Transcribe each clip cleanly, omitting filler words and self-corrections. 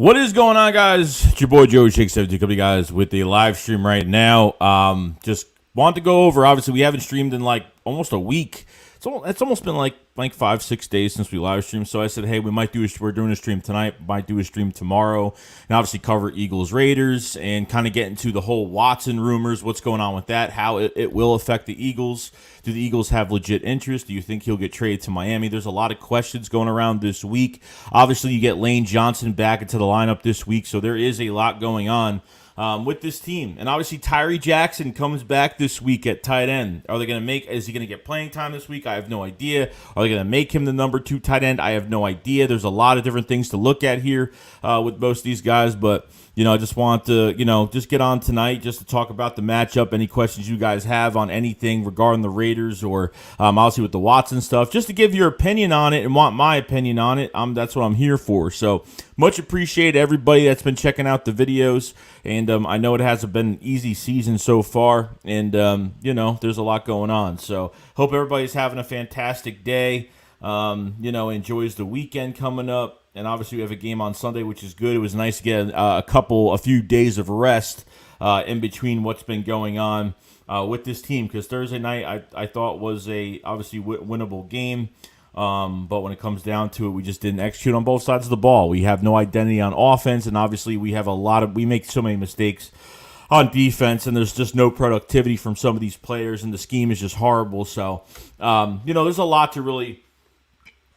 What is going on, guys? It's your boy Joey Shake72 coming, guys, with the live stream right now. Just want to go over. Obviously, we haven't streamed in like almost a week. It's almost been like 5-6 days since we live streamed. So I said, hey, we're doing a stream tonight. Might do a stream tomorrow, and obviously cover Eagles Raiders and kind of get into the whole Watson rumors. What's going on with that? How it will affect the Eagles. Do the Eagles have legit interest? Do you think he'll get traded to Miami? There's a lot of questions going around this week. Obviously, you get Lane Johnson back into the lineup this week, so there is a lot going on with this team. And obviously, Tyree Jackson comes back this week at tight end. Is he going to get playing time this week? I have no idea. Are they going to make him the number 2 tight end? I have no idea. There's a lot of different things to look at here with most of these guys, but I just want to, just get on tonight just to talk about the matchup. Any questions you guys have on anything regarding the Raiders or obviously with the Watson stuff, just to give your opinion on it and want my opinion on it. That's what I'm here for. So much appreciate everybody that's been checking out the videos. And I know it hasn't been an easy season so far. And, there's a lot going on. So hope everybody's having a fantastic day. Enjoys the weekend coming up. And obviously we have a game on Sunday, which is good. It was nice to get a few days of rest in between what's been going on with this team. Because Thursday night I thought was a obviously winnable game. But when it comes down to it, we just didn't execute on both sides of the ball. We have no identity on offense, and obviously we make so many mistakes on defense, and there's just no productivity from some of these players, and the scheme is just horrible. So, there's a lot to really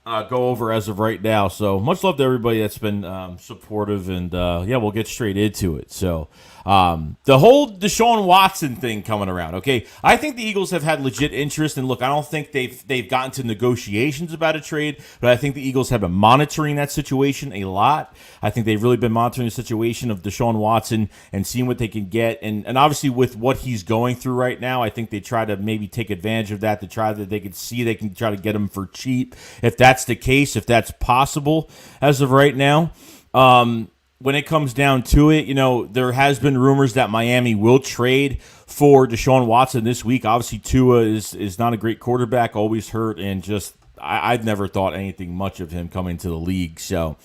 go over as of right now. So much love to everybody that's been supportive, and we'll get straight into it. So the whole Deshaun Watson thing coming around. Okay, I think the Eagles have had legit interest, and look, I don't think they've gotten to negotiations about a trade, but I think the Eagles have been monitoring that situation a lot. I think they've really been monitoring the situation of Deshaun Watson and seeing what they can get, and obviously with what he's going through right now, I think they try to maybe take advantage of that they can try to get him for cheap if that's the case, if that's possible as of right now. When it comes down to it, there has been rumors that Miami will trade for Deshaun Watson this week. Obviously, Tua is not a great quarterback, always hurt, and just I've never thought anything much of him coming to the league. So,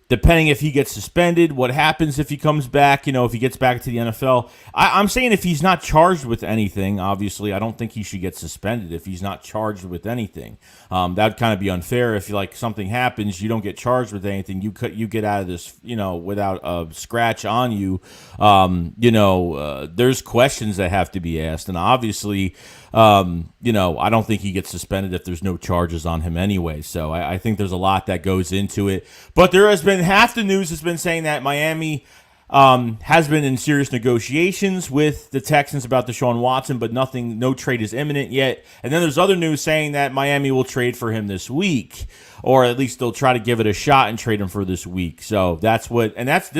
depending if he gets suspended, what happens if he comes back, if he gets back to the NFL. I'm saying if he's not charged with anything, obviously, I don't think he should get suspended if he's not charged with anything. That would kind of be unfair if something happens, you don't get charged with anything, you get out of this, without a scratch on you. There's questions that have to be asked, and obviously, I don't think he gets suspended if there's no charges on him anyway. So I think there's a lot that goes into it. But there has been half the news has been saying that Miami has been in serious negotiations with the Texans about Deshaun Watson, but no trade is imminent yet. And then there's other news saying that Miami will trade for him this week, or at least they'll try to give it a shot and trade him for this week. So this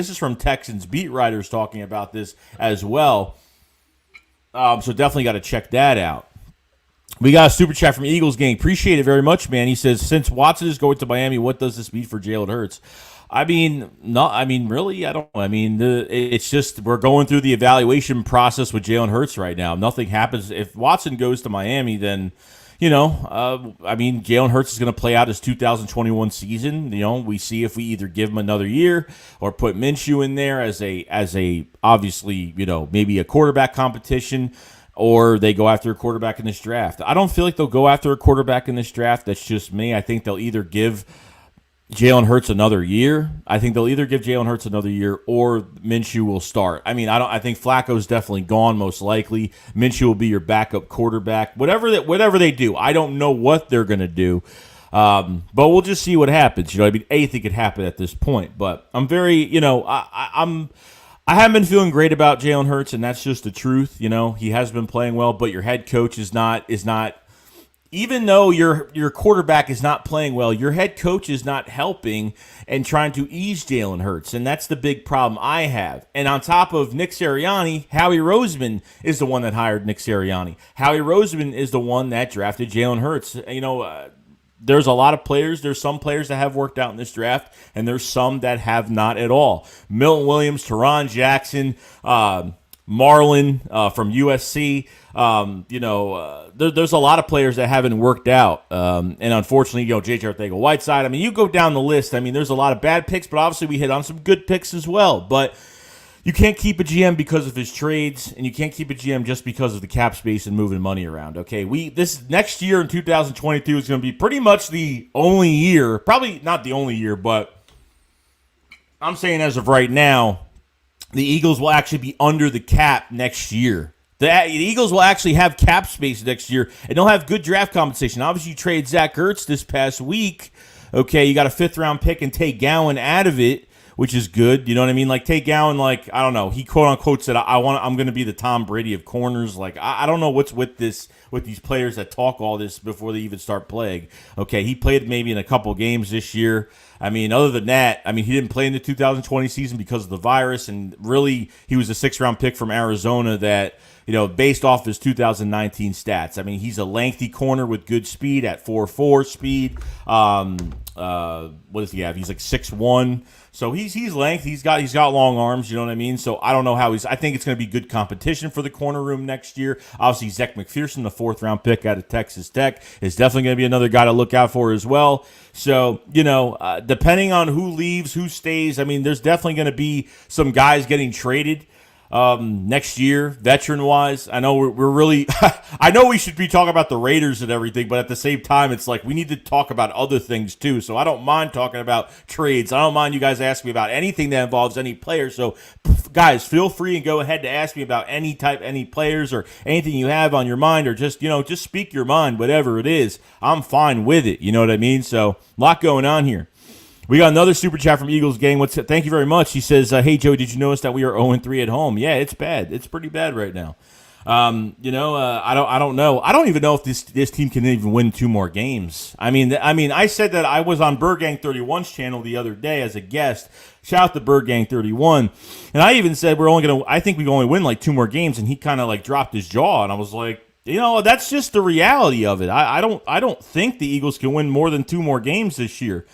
is from Texans beat writers talking about this as well. So definitely got to check that out. We got a super chat from Eagles Gang. Appreciate it very much, man. He says, since Watson is going to Miami, what does this mean for Jalen Hurts? Really, I don't. It's just we're going through the evaluation process with Jalen Hurts right now. Nothing happens if Watson goes to Miami. Then, Jalen Hurts is going to play out his 2021 season. We see if we either give him another year or put Minshew in there as a obviously maybe a quarterback competition, or they go after a quarterback in this draft. I don't feel like they'll go after a quarterback in this draft. That's just me. I think they'll either give Jalen Hurts another year. I think they'll either give Jalen Hurts another year or Minshew will start. I think Flacco's definitely gone most likely. Minshew will be your backup quarterback. Whatever they do, I don't know what they're going to do. But we'll just see what happens. Anything could happen at this point. But I'm very, I haven't been feeling great about Jalen Hurts, and that's just the truth. He has been playing well, but your head coach is not. Even though your quarterback is not playing well, your head coach is not helping and trying to ease Jalen Hurts, and that's the big problem I have. And on top of Nick Sirianni, Howie Roseman is the one that hired Nick Sirianni. Howie Roseman is the one that drafted Jalen Hurts. There's a lot of players. There's some players that have worked out in this draft, and there's some that have not at all. Milton Williams, Teron Jackson, Marlin from USC. There's a lot of players that haven't worked out. And unfortunately, J.J. Arcega-Whiteside. I mean, you go down the list. I mean, there's a lot of bad picks, but obviously we hit on some good picks as well. But you can't keep a GM because of his trades, and you can't keep a GM just because of the cap space and moving money around. Okay, this next year in 2022 is going to be pretty much the only year, probably not the only year, but I'm saying as of right now, the Eagles will actually be under the cap next year. The Eagles will actually have cap space next year, and they'll have good draft compensation. Obviously, you trade Zach Ertz this past week. Okay, you got a 5th-round pick and Tay Gowan out of it, which is good. You know what I mean? Like, Tay Gowan, I don't know. He quote-unquote said, I'm going to be the Tom Brady of corners. Like, I don't know what's with these players that talk all this before they even start playing. Okay, he played maybe in a couple games this year. I mean, other than that, he didn't play in the 2020 season because of the virus, and really, he was a 6th-round pick from Arizona that, based off his 2019 stats. I mean, he's a lengthy corner with good speed at 4.4 speed. What does he have? He's like 6'1". So he's lengthy. He's got long arms. You know what I mean? So I don't know how I think it's going to be good competition for the corner room next year. Obviously, Zach McPherson, the 4th-round pick out of Texas Tech, is definitely going to be another guy to look out for as well. So, depending on who leaves, who stays, there's definitely going to be some guys getting traded next year, veteran-wise. I know we're really I know we should be talking about the Raiders and everything, but at the same time, it's like we need to talk about other things too. So I don't mind talking about trades. I don't mind you guys asking me about anything that involves any players. So guys, feel free and go ahead to ask me about any players or anything you have on your mind, or just speak your mind, whatever it is. I'm fine with it. You know what I mean? So a lot going on here. We got another super chat from Eagles Gang. Thank you very much. He says, hey, Joey, did you notice that we are 0-3 at home? Yeah, it's bad. It's pretty bad right now. I don't know. I don't even know if this team can even win 2 more games. I said that I was on Bird Gang 31's channel the other day as a guest. Shout out to Bird Gang 31. And I even said I think we can only win like 2 more games, and he kind of like dropped his jaw, and I was like, that's just the reality of it. I don't think the Eagles can win more than 2 more games this year.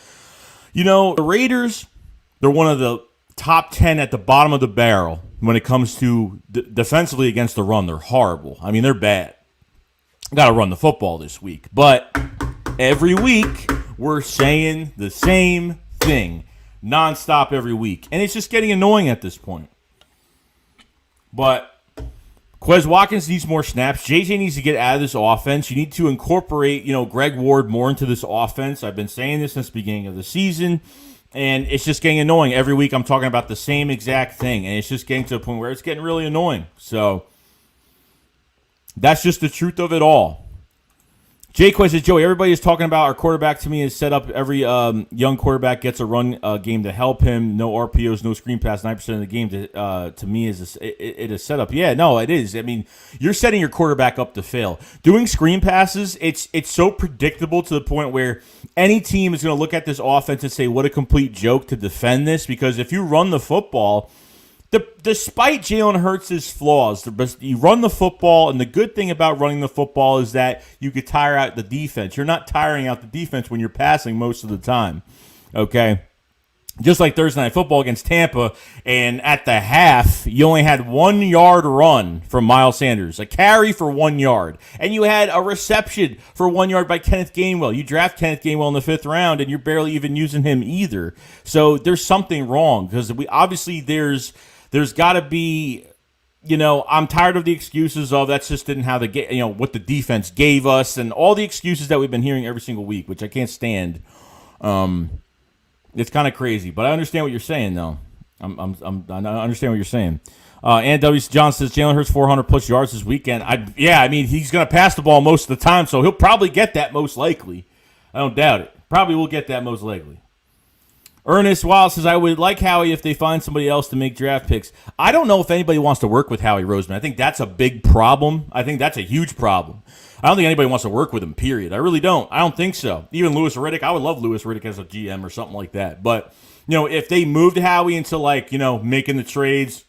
The Raiders, they're one of the top 10 at the bottom of the barrel when it comes to defensively against the run. They're horrible. They're bad. Got to run the football this week. But every week, we're saying the same thing nonstop every week. And it's just getting annoying at this point. But Quez Watkins needs more snaps. JJ needs to get out of this offense. You need to incorporate, Greg Ward more into this offense. I've been saying this since the beginning of the season, and it's just getting annoying. Every week I'm talking about the same exact thing, and it's just getting to a point where it's getting really annoying. So that's just the truth of it all. Jay Quest says, Joey, everybody is talking about our quarterback. To me is set up. Every young quarterback gets a run game to help him. No RPOs, no screen pass. 9% of the game to me is it is set up. Yeah, no, it is. You're setting your quarterback up to fail. Doing screen passes, it's so predictable to the point where any team is going to look at this offense and say, what a complete joke to defend this. Because if you run the football, despite Jalen Hurts' flaws, you run the football, and the good thing about running the football is that you could tire out the defense. You're not tiring out the defense when you're passing most of the time, okay? Just like Thursday Night Football against Tampa, and at the half, you only had 1 yard run from Miles Sanders, a carry for 1 yard, and you had a reception for 1 yard by Kenneth Gainwell. You draft Kenneth Gainwell in the 5th round, and you're barely even using him either. So there's something wrong, because there's got to be, I'm tired of the excuses of that's just didn't how what the defense gave us, and all the excuses that we've been hearing every single week, which I can't stand. It's kind of crazy, but I understand what you're saying, though. I understand what you're saying. And W. John says Jalen Hurts 400-plus yards this weekend. He's going to pass the ball most of the time, so he'll probably get that most likely. I don't doubt it. Probably will get that most likely. Ernest Wild says, I would like Howie if they find somebody else to make draft picks. I don't know if anybody wants to work with Howie Roseman. I think that's a big problem. I think that's a huge problem. I don't think anybody wants to work with him, period. I really don't. I don't think so. Even Louis Riddick, I would love Louis Riddick as a GM or something like that. But, if they moved Howie into, making the trades,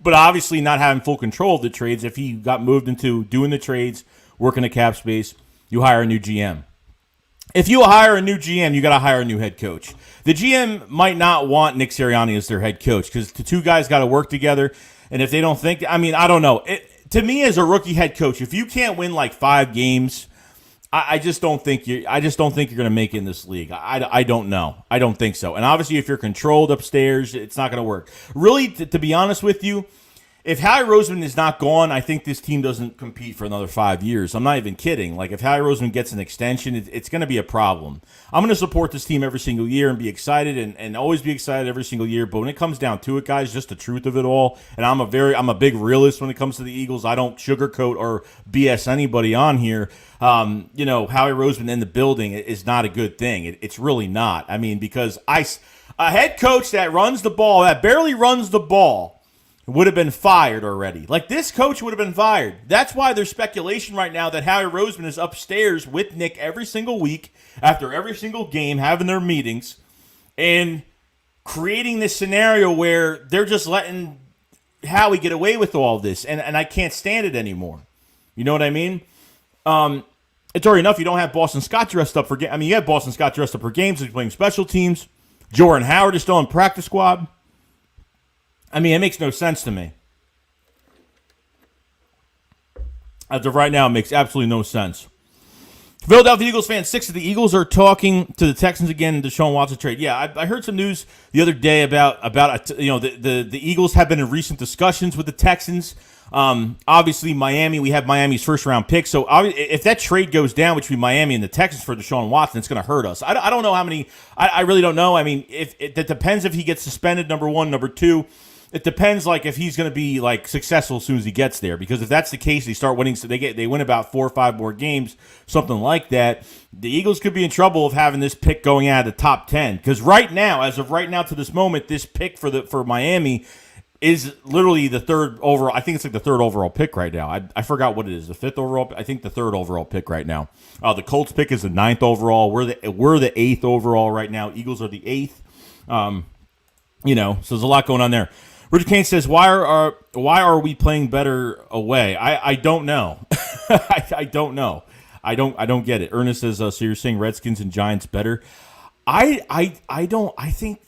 but obviously not having full control of the trades, if he got moved into doing the trades, working the cap space, you hire a new GM. If you hire a new GM, you got to hire a new head coach. The GM might not want Nick Sirianni as their head coach because the two guys got to work together. And if they don't think, I mean, I don't know. To me, as a rookie head coach, if you can't win like 5 games, I just don't think you're going to make it in this league. I don't know. I don't think so. And obviously, if you're controlled upstairs, it's not going to work. Really, to be honest with you, if Howie Roseman is not gone, I think this team doesn't compete for another 5 years. I'm not even kidding. Like, if Howie Roseman gets an extension, it's going to be a problem. I'm going to support this team every single year and be excited and always be excited every single year. But when it comes down to it, guys, just the truth of it all, and I'm a big realist when it comes to the Eagles. I don't sugarcoat or BS anybody on here. Howie Roseman in the building is not a good thing. It's really not. I mean, because a head coach that runs the ball, that barely runs the ball, would have been fired already. Like, this coach would have been fired. That's why there's speculation right now that Howie Roseman is upstairs with Nick every single week, after every single game, having their meetings, and creating this scenario where they're just letting Howie get away with all this, and I can't stand it anymore. You know what I mean? It's already enough you don't have Boston Scott dressed up for games. I mean, you have Boston Scott dressed up for games. He's playing special teams. Jordan Howard is still in practice squad. I mean, it makes no sense to me. As of right now, it makes absolutely no sense. Philadelphia Eagles fans, 6 of the Eagles are talking to the Texans again in the Deshaun Watson trade. Yeah, I heard some news the other day about the Eagles have been in recent discussions with the Texans. Obviously, we have Miami's first round pick. So if that trade goes down between Miami and the Texans for Deshaun Watson, it's going to hurt us. I don't know how many. I really don't know. I mean, it depends if he gets suspended. Number one, number two. It depends, like, if he's going to be like successful as soon as he gets there. Because if that's the case, they start winning. So they win about 4 or 5 more games, something like that. The Eagles could be in trouble of having this pick going out of the top 10. Because right now, as of right now to this moment, this pick for Miami is literally the third overall. I think it's like the third overall pick right now. I forgot what it is. The 5th overall. I think the 3rd overall pick right now. The Colts pick is the 9th overall. We're the 8th overall right now. Eagles are the 8th. So there's a lot going on there. Richard Kane says, why are we playing better away? I don't know. I don't know. I don't get it. Ernest says, so you're saying Redskins and Giants better? I think,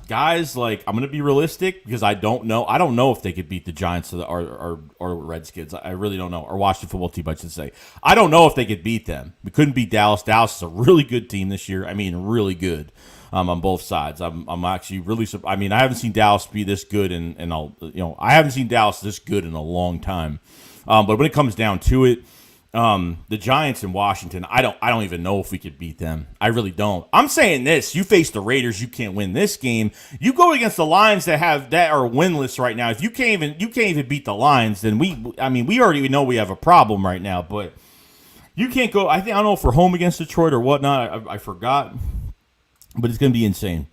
guys, like, I'm gonna be realistic because I don't know. I don't know if they could beat the Giants or Redskins. I really don't know. Or Washington football team, I should say. I don't know if they could beat them. We couldn't beat Dallas. Dallas is a really good team this year. I mean, really good. On both sides. I'm actually really. I mean, I haven't seen Dallas be this good I haven't seen Dallas this good in a long time. But when it comes down to it, the Giants in Washington, I don't even know if we could beat them. I really don't. I'm saying this: you face the Raiders, you can't win this game. You go against the Lions that are winless right now. If you can't even beat the Lions, then we already know we have a problem right now. But you can't go. I don't know if we're home against Detroit or whatnot. I forgot. But it's going to be insane.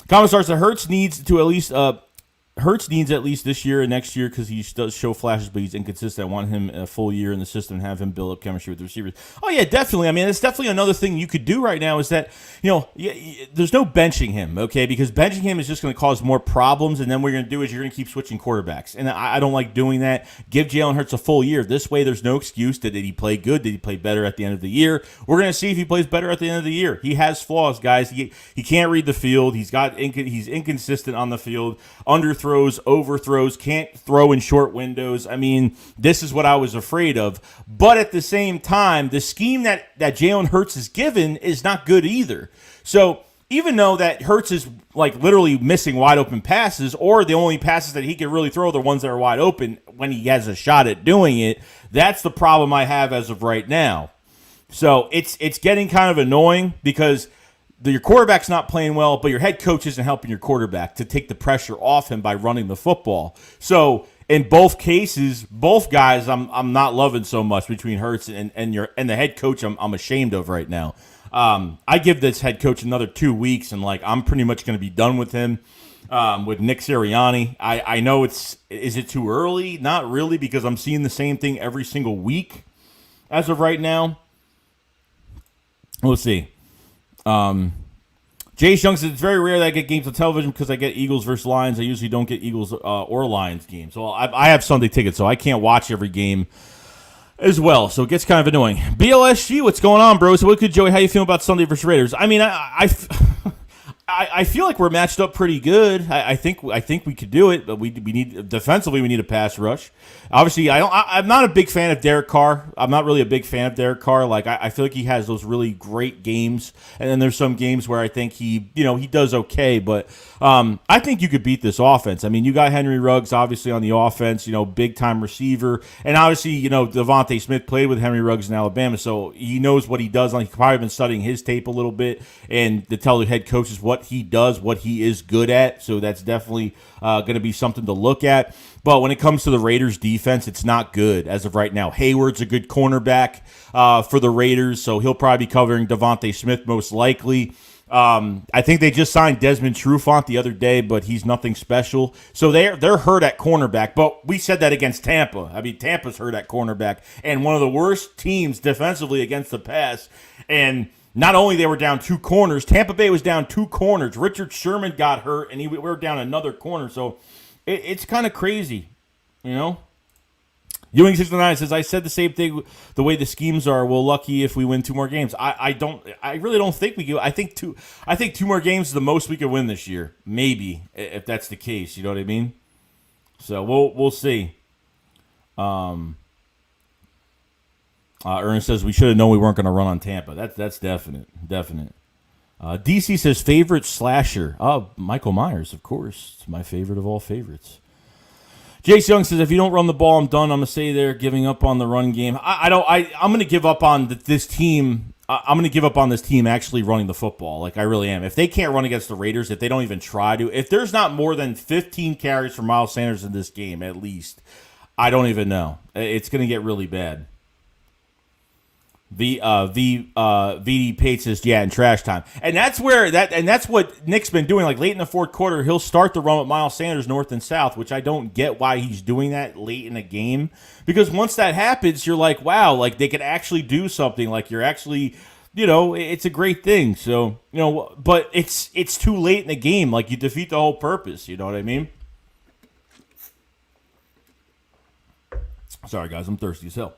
Commissar said Hurts needs at least this year and next year because he does show flashes, but he's inconsistent. I want him a full year in the system and have him build up chemistry with the receivers. Oh, yeah, definitely. I mean, it's definitely another thing you could do right now is that, there's no benching him, okay? Because benching him is just going to cause more problems, and then what you're going to do is you're going to keep switching quarterbacks. And I don't like doing that. Give Jalen Hurts a full year. This way, there's no excuse. Did he play good? Did he play better at the end of the year? We're going to see if he plays better at the end of the year. He has flaws, guys. He can't read the field. He's inconsistent on the field. Underthrows, overthrows, can't throw in short windows. I mean, this is what I was afraid of. But at the same time, the scheme that Jalen Hurts is given is not good either. So even though that Hurts is like literally missing wide open passes, or the only passes that he can really throw are the ones that are wide open when he has a shot at doing it, that's the problem I have as of right now. So it's getting kind of annoying because your quarterback's not playing well, but your head coach isn't helping your quarterback to take the pressure off him by running the football. So in both cases, both guys, I'm not loving so much between Hurts and the head coach. I'm ashamed of right now. I give this head coach another 2 weeks, and I'm pretty much going to be done with him. With Nick Sirianni, I know is it too early? Not really, because I'm seeing the same thing every single week as of right now. Let's see. Jay Young says, it's very rare that I get games on television because I get Eagles versus Lions. I usually don't get Eagles or Lions games. Well, I have Sunday tickets, so I can't watch every game as well. So it gets kind of annoying. BLSG, what's going on, bro? So what could Joey? How you feeling about Sunday versus Raiders? I mean, I feel like we're matched up pretty good. I think we could do it, but we need defensively. We need a pass rush. Obviously, I'm not a big fan of Derek Carr. I'm not really a big fan of Derek Carr. Like I feel like he has those really great games, and then there's some games where I think he does okay. But I think you could beat this offense. I mean, you got Henry Ruggs obviously on the offense. Big time receiver, and obviously Devontae Smith played with Henry Ruggs in Alabama, so he knows what he does. Like he's probably been studying his tape a little bit, and to tell the head coaches what he does, what he is good at. So that's definitely going to be something to look at. But when it comes to the Raiders defense, it's not good as of right now. Hayward's a good cornerback for the Raiders, so he'll probably be covering Devontae Smith most likely. I think they just signed Desmond Trufant the other day, but he's nothing special. So they're hurt at cornerback. But we said that against Tampa. I mean, Tampa's hurt at cornerback, and one of the worst teams defensively against the pass. And not only they were down 2 corners, Tampa Bay was down 2 corners. Richard Sherman got hurt, and we were down another corner. So it's kind of crazy, Ewing69 says, I said the same thing the way the schemes are. Well, lucky if we win 2 more games. I really don't think we could. I think 2 more games is the most we could win this year. Maybe, if that's the case. You know what I mean? So we'll see. Ernest says we should have known we weren't going to run on Tampa. That's definite. DC says favorite slasher. Michael Myers, of course. It's my favorite of all favorites. Jace Young says, if you don't run the ball, I'm done. I'm going to say they're giving up on the run game. I'm going to give up on this team. I'm going to give up on this team actually running the football. Like, I really am. If they can't run against the Raiders, if they don't even try to, if there's not more than 15 carries for Miles Sanders in this game, at least, I don't even know. It's going to get really bad. VD Pate says, yeah, in trash time. And that's what Nick's been doing. Like late in the fourth quarter, he'll start the run with Miles Sanders north and south, which I don't get why he's doing that late in a game. Because once that happens, you're like, wow, like they could actually do something. Like you're actually, it's a great thing. So, but it's too late in the game. Like you defeat the whole purpose. You know what I mean? Sorry, guys, I'm thirsty as hell.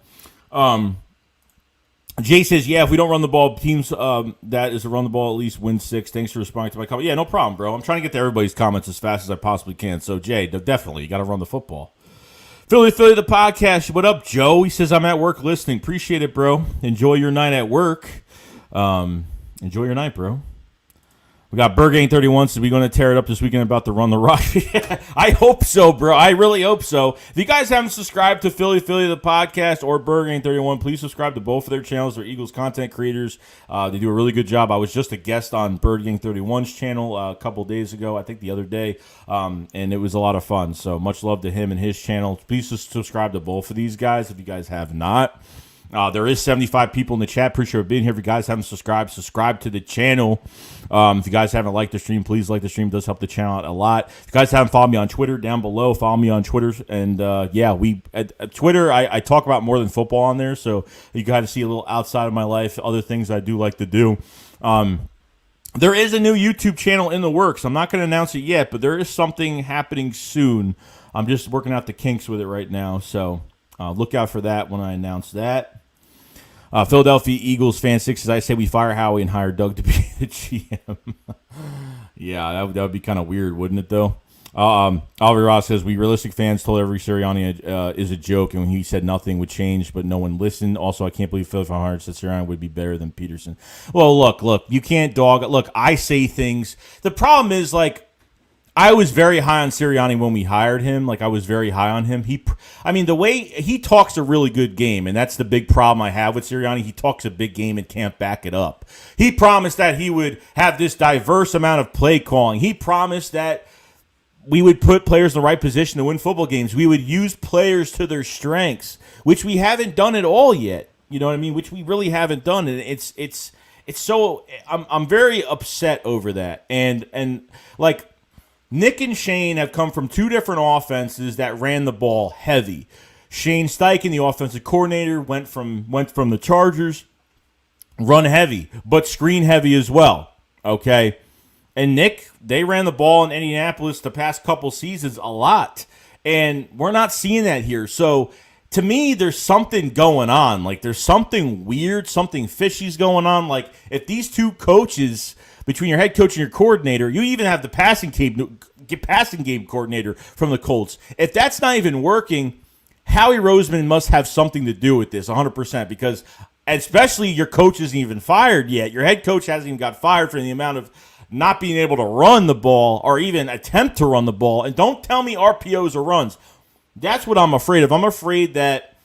Jay says, yeah, if we don't run the ball, teams that is to run the ball at least win 6. Thanks for responding to my comment. Yeah, no problem, bro. I'm trying to get to everybody's comments as fast as I possibly can. So, Jay, definitely, you got to run the football. Philly, the podcast. What up, Joe? He says, I'm at work listening. Appreciate it, bro. Enjoy your night at work. Enjoy your night, bro. We got Burgang 31, so we're going to tear it up this weekend about the Run the Rock. I hope so, bro. I really hope so. If you guys haven't subscribed to Philly, the podcast, or Burgang 31, please subscribe to both of their channels. They're Eagles content creators. They do a really good job. I was just a guest on Burgang 31's channel a couple days ago, I think the other day, and it was a lot of fun. So much love to him and his channel. Please subscribe to both of these guys if you guys have not. There is 75 people in the chat. Appreciate you being here. If you guys haven't subscribe to the channel. If you guys haven't liked the stream, please like the stream. It does help the channel out a lot. If you guys haven't followed me on Twitter, down below, follow me on Twitter. And, at Twitter, I talk about more than football on there. So you got to see a little outside of my life, other things I do like to do. There is a new YouTube channel in the works. I'm not going to announce it yet, but there is something happening soon. I'm just working out the kinks with it right now. So look out for that when I announce that. Philadelphia Eagles fan 6 says, I say we fire Howie and hire Doug to be the GM. Yeah, that would be kind of weird, wouldn't it, though? Oliver Ross says, we realistic fans told every Sirianni is a joke, and when he said nothing would change, but no one listened. Also, I can't believe Philly 500 said Sirianni would be better than Peterson. Well, look, you can't dog it. Look, I say things. The problem is, like, I was very high on Sirianni when we hired him. Like, I was very high on him. The way he talks a really good game, and that's the big problem I have with Sirianni. He talks a big game and can't back it up. He promised that he would have this diverse amount of play calling. He promised that we would put players in the right position to win football games. We would use players to their strengths, which we haven't done at all yet. You know what I mean? Which we really haven't done. And it's so I'm very upset over that. And like, Nick and Shane have come from 2 different offenses that ran the ball heavy. Shane Steichen, the offensive coordinator, went from the Chargers, run heavy, but screen heavy as well. Okay, and Nick, they ran the ball in Indianapolis the past couple seasons a lot, and we're not seeing that here. So to me, there's something going on. Like, there's something weird, something fishy's going on. Like, if these 2 coaches, between your head coach and your coordinator. You even have the passing game coordinator from the Colts. If that's not even working, Howie Roseman must have something to do with this 100%, because especially your coach isn't even fired yet. Your head coach hasn't even got fired for the amount of not being able to run the ball or even attempt to run the ball. And don't tell me RPOs or runs. That's what I'm afraid of. I'm afraid that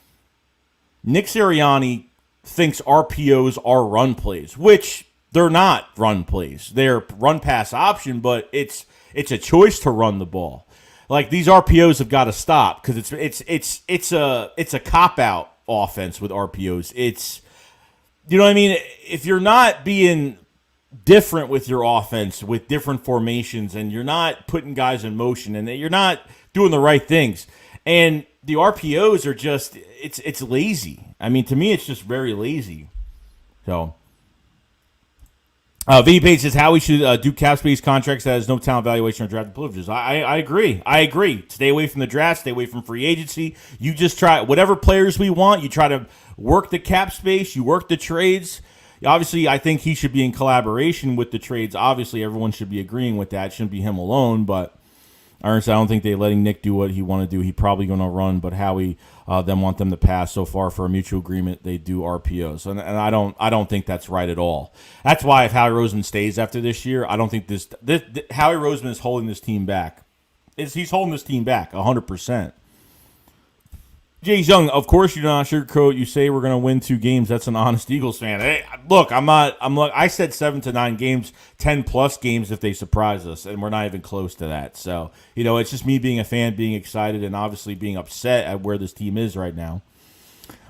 Nick Sirianni thinks RPOs are run plays, which they're not run plays. They're run-pass option, but it's a choice to run the ball. Like, these RPOs have got to stop because it's a cop-out offense with RPOs. It's, you know what I mean? If you're not being different with your offense, with different formations, and you're not putting guys in motion, and you're not doing the right things, and the RPOs are just, it's lazy. I mean, to me, it's just very lazy. So, Vinny Page says how we should do cap space contracts that has no talent valuation or draft privileges. I agree. I agree. Stay away from the draft. Stay away from free agency. You just try whatever players we want. You try to work the cap space. You work the trades. Obviously, I think he should be in collaboration with the trades. Obviously, everyone should be agreeing with that. It shouldn't be him alone. But Ernst, I don't think they're letting Nick do what he want to do. He probably going to run, but Howie then want them to pass. So far, for a mutual agreement, they do RPOs, and I don't think that's right at all. That's why if Howie Roseman stays after this year, I don't think this Howie Roseman is holding this team back. He's holding this team back 100%. Jay's Young, of course you do not sugarcoat. You say we're going to win 2 games. That's an honest Eagles fan. Hey, look, I said 7 to 9 games, 10 plus games if they surprise us, and we're not even close to that. So, it's just me being a fan, being excited, and obviously being upset at where this team is right now.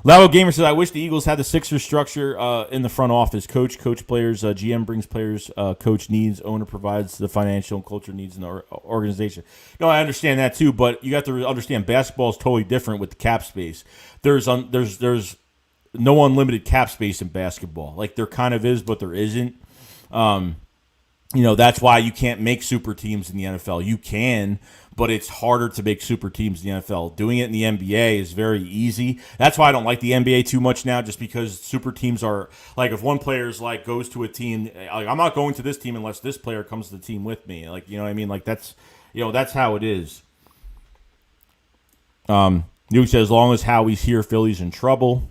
Lavo Gamer says, I wish the Eagles had the Sixers structure in the front office. Coach players, GM brings players, coach needs, owner provides the financial and culture needs in the organization. No, I understand that too, but you have to understand basketball is totally different with the cap space. There's no unlimited cap space in basketball. Like, there kind of is, but there isn't. That's why you can't make super teams in the NFL. You can, but it's harder to make super teams in the NFL. Doing it in the NBA is very easy. That's why I don't like the NBA too much now, just because super teams are, like, if one player's, like, goes to a team, like, I'm not going to this team unless this player comes to the team with me. Like, you know what I mean? Like, that's how it is. Ewing says, as long as Howie's here, Philly's in trouble.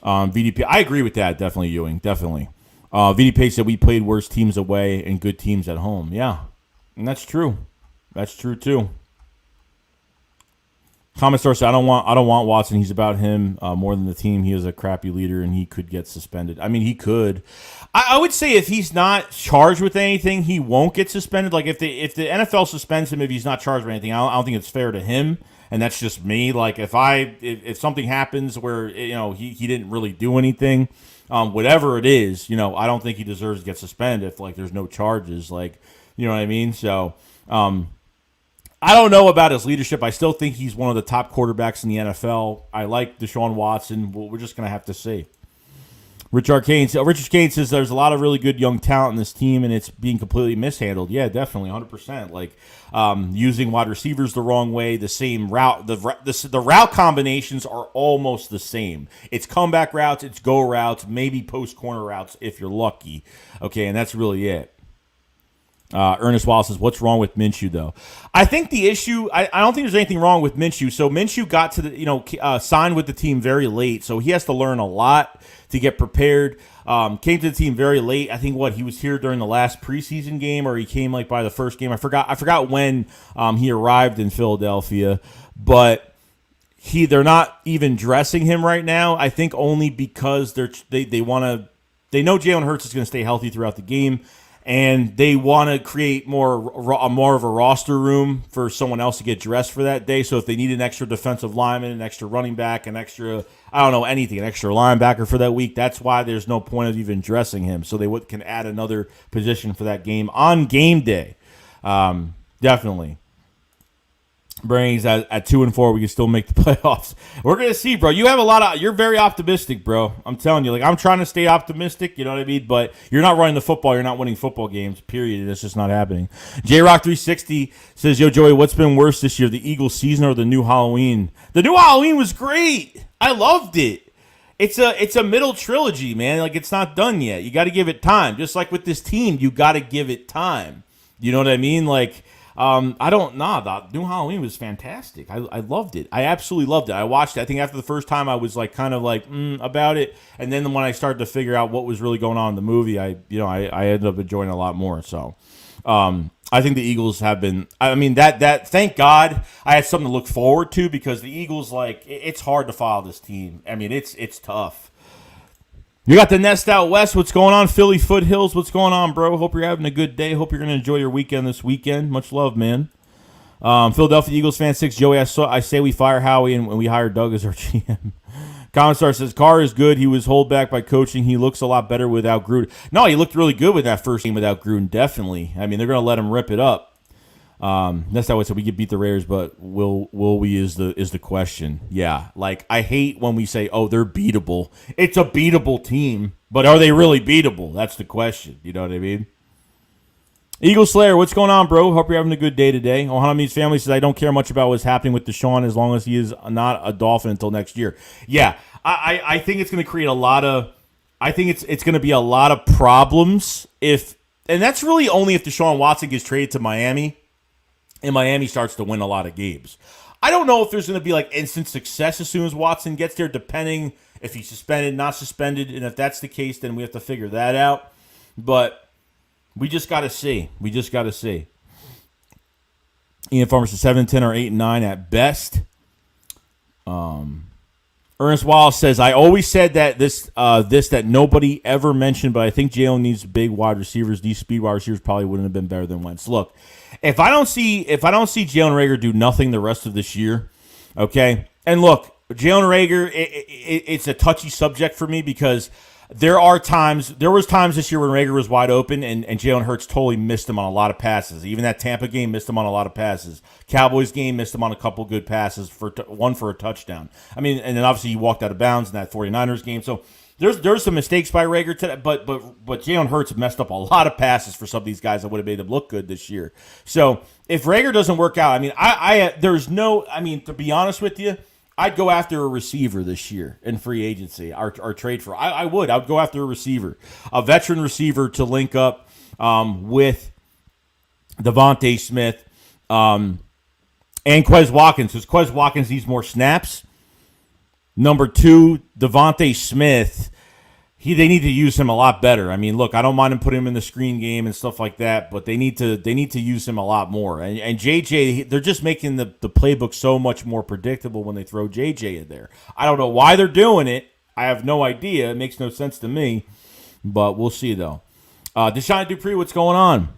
VDP, I agree with that, definitely, Ewing, definitely. VDP said we played worse teams away and good teams at home. Yeah, and that's true. That's true too. Comment Star said, I don't want Watson. He's about him more than the team. He is a crappy leader, and he could get suspended. I mean, he could. I would say if he's not charged with anything, he won't get suspended. Like, if the NFL suspends him if he's not charged with anything, I don't think it's fair to him. And that's just me. Like, if something happens where he didn't really do anything, whatever it is, I don't think he deserves to get suspended if, like, there's no charges. Like, you know what I mean? So, I don't know about his leadership. I still think he's one of the top quarterbacks in the NFL. I like Deshaun Watson. We're just going to have to see. Richard Kane says there's a lot of really good young talent in this team, and it's being completely mishandled. Yeah, definitely, 100%. Like, using wide receivers the wrong way, the same route. The route combinations are almost the same. It's comeback routes, it's go routes, maybe post corner routes if you're lucky. Okay, and that's really it. Ernest Wallace says, what's wrong with Minshew, though? I think the issue, I don't think there's anything wrong with Minshew. So Minshew got to the, signed with the team very late. So he has to learn a lot to get prepared. Came to the team very late. I think he was here during the last preseason game, or he came like by the first game. I forgot when he arrived in Philadelphia, but they're not even dressing him right now. I think only because they know Jalen Hurts is going to stay healthy throughout the game. And they want to create more of a roster room for someone else to get dressed for that day. So if they need an extra defensive lineman, an extra running back, an extra, an extra linebacker for that week, that's why there's no point of even dressing him. So they can add another position for that game on game day. Definitely. Brains at 2-4, we can still make the playoffs. We're gonna see, bro. You have you're very optimistic, bro. I'm telling you, like, I'm trying to stay optimistic. You know what I mean? But you're not running the football. You're not winning football games. Period. It's just not happening. JRock360 says, "Yo, Joey, what's been worse this year, the Eagles season or the new Halloween? The new Halloween was great. I loved it. it's a middle trilogy, man. Like, it's not done yet. You got to give it time. Just like with this team, you got to give it time. You know what I mean? Like, I don't know. The new Halloween was fantastic. I loved it. I absolutely loved it. I watched it. I think after the first time, I was like kind of like about it, and then when I started to figure out what was really going on in the movie, I ended up enjoying it a lot more. So, I think the Eagles have been. I mean, that. Thank God I had something to look forward to, because the Eagles, like, it's hard to follow this team. I mean, it's tough. You got the Nest out west. What's going on, Philly Foothills? What's going on, bro? Hope you're having a good day. Hope you're going to enjoy your weekend this weekend. Much love, man. Philadelphia Eagles fan 6. Joey, I say we fire Howie and we hire Doug as our GM. Commissar says, Carr is good. He was held back by coaching. He looks a lot better without Gruden. No, he looked really good with that first game without Gruden, definitely. I mean, they're going to let him rip it up. That's not what I said. We could beat the Raiders, but will we is the question. Yeah, like, I hate when we say, oh, they're beatable. It's a beatable team, but are they really beatable? That's the question. You know what I mean? Eagle Slayer, what's going on, bro? Hope you're having a good day today. Ohanami's family says, I don't care much about what's happening with Deshaun as long as he is not a Dolphin until next year. Yeah, I think it's going to create a lot of – I think it's going to be a lot of problems if – and that's really only if Deshaun Watson gets traded to Miami and Miami starts to win a lot of games. I don't know if there's going to be like instant success as soon as Watson gets there, depending if he's suspended, not suspended. And if that's the case, then we have to figure that out. But we just got to see. We just got to see. Ian Farmer says 7-10 or 8-9 at best. Ernest Wallace says, I always said that that nobody ever mentioned, but I think Jalen needs big wide receivers. These speed wide receivers probably wouldn't have been better than Wentz. Look, if I don't see Jalen Reagor do nothing the rest of this year, okay, and look, Jalen Reagor, it's a touchy subject for me because there was times this year when Reagor was wide open and Jalen Hurts totally missed him on a lot of passes. Even that Tampa game missed him on a lot of passes. Cowboys game missed him on a couple good passes, one for a touchdown. I mean, and then obviously he walked out of bounds in that 49ers game. So there's some mistakes by Reagor today, but Jalen Hurts messed up a lot of passes for some of these guys that would have made them look good this year. So if Reagor doesn't work out, I mean, to be honest with you, I'd go after a receiver this year in free agency, or trade for. I would go after a receiver, a veteran receiver to link up with Devontae Smith and Quez Watkins, because Quez Watkins needs more snaps. Number two, Devontae Smith, they need to use him a lot better. I mean, look, I don't mind him putting him in the screen game and stuff like that, but they need to use him a lot more. And JJ, they're just making the playbook so much more predictable when they throw JJ in there. I don't know why they're doing it. I have no idea. It makes no sense to me, but we'll see though. Deshaun Dupree, what's going on?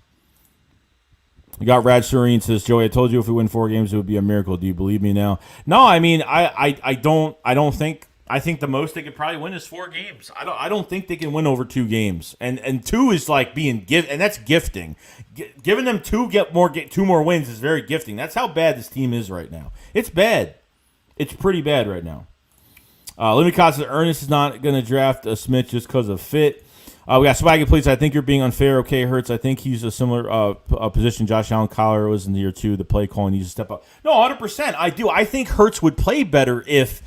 You got Rad Serene says, Joey, I told you if we win 4 games, it would be a miracle. Do you believe me now? No, I mean, I don't think. I think the most they could probably win is 4 games. I don't think they can win over 2 games. And 2 is like being and that's gifting. Giving them 2 more wins is very gifting. That's how bad this team is right now. It's bad. It's pretty bad right now. Let me says Ernest is not going to draft a Smith just because of fit. We got Swaggy, please. I think you're being unfair. Okay, Hurts. I think he's a similar position. Josh Allen Collar was in the year 2. The play calling needs to step up. No, 100%. I do. I think Hurts would play better if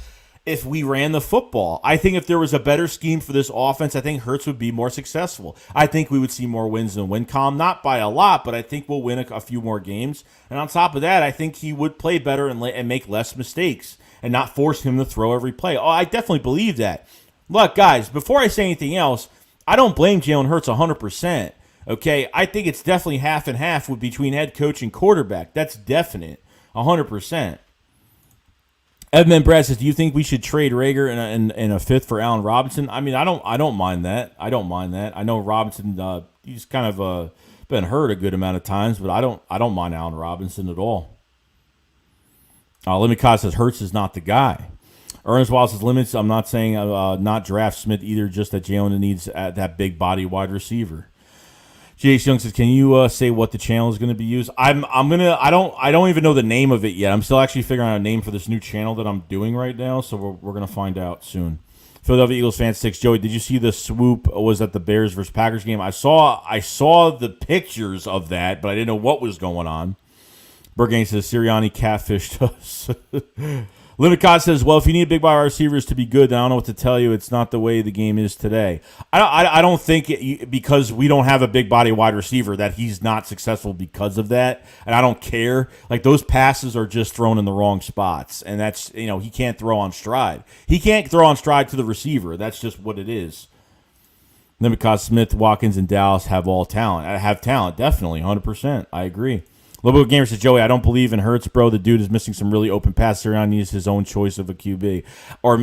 we ran the football. I think if there was a better scheme for this offense, I think Hurts would be more successful. I think we would see more wins than win column. Not by a lot, but I think we'll win a few more games. And on top of that, I think he would play better and make less mistakes and not force him to throw every play. Oh, I definitely believe that. Look, guys, before I say anything else, I don't blame Jalen Hurts 100%. Okay, I think it's definitely half and half between head coach and quarterback. That's definite, 100%. Edmund Brad says, "Do you think we should trade Reagor in a 5th for Allen Robinson?" I mean, I don't mind that. I don't mind that. I know Robinson, he's kind of been hurt a good amount of times, but I don't mind Allen Robinson at all. Lemmy says Hurts is not the guy. Ernest Wallace says limits. I'm not saying not draft Smith either, just that Jalen needs that big body wide receiver. J.H. Young says, "Can you say what the channel is going to be used?" I don't even know the name of it yet. I'm still actually figuring out a name for this new channel that I'm doing right now, so we're going to find out soon. Philadelphia Eagles fan 6. Joey, did you see the swoop? Was at the Bears versus Packers game? I saw the pictures of that, but I didn't know what was going on. Burgang says Sirianni catfished us. Limicott says, well, if you need big body receivers to be good, then I don't know what to tell you. It's not the way the game is today. I don't think because we don't have a big body wide receiver that he's not successful because of that. And I don't care. Like, those passes are just thrown in the wrong spots. And that's, he can't throw on stride. He can't throw on stride to the receiver. That's just what it is. Limicott, Smith, Watkins, and Dallas have all talent. I have talent, definitely, 100%. I agree. Lobo Gamer says, Joey, I don't believe in Hurts, bro. The dude is missing some really open passes around. He needs his own choice of a QB. Or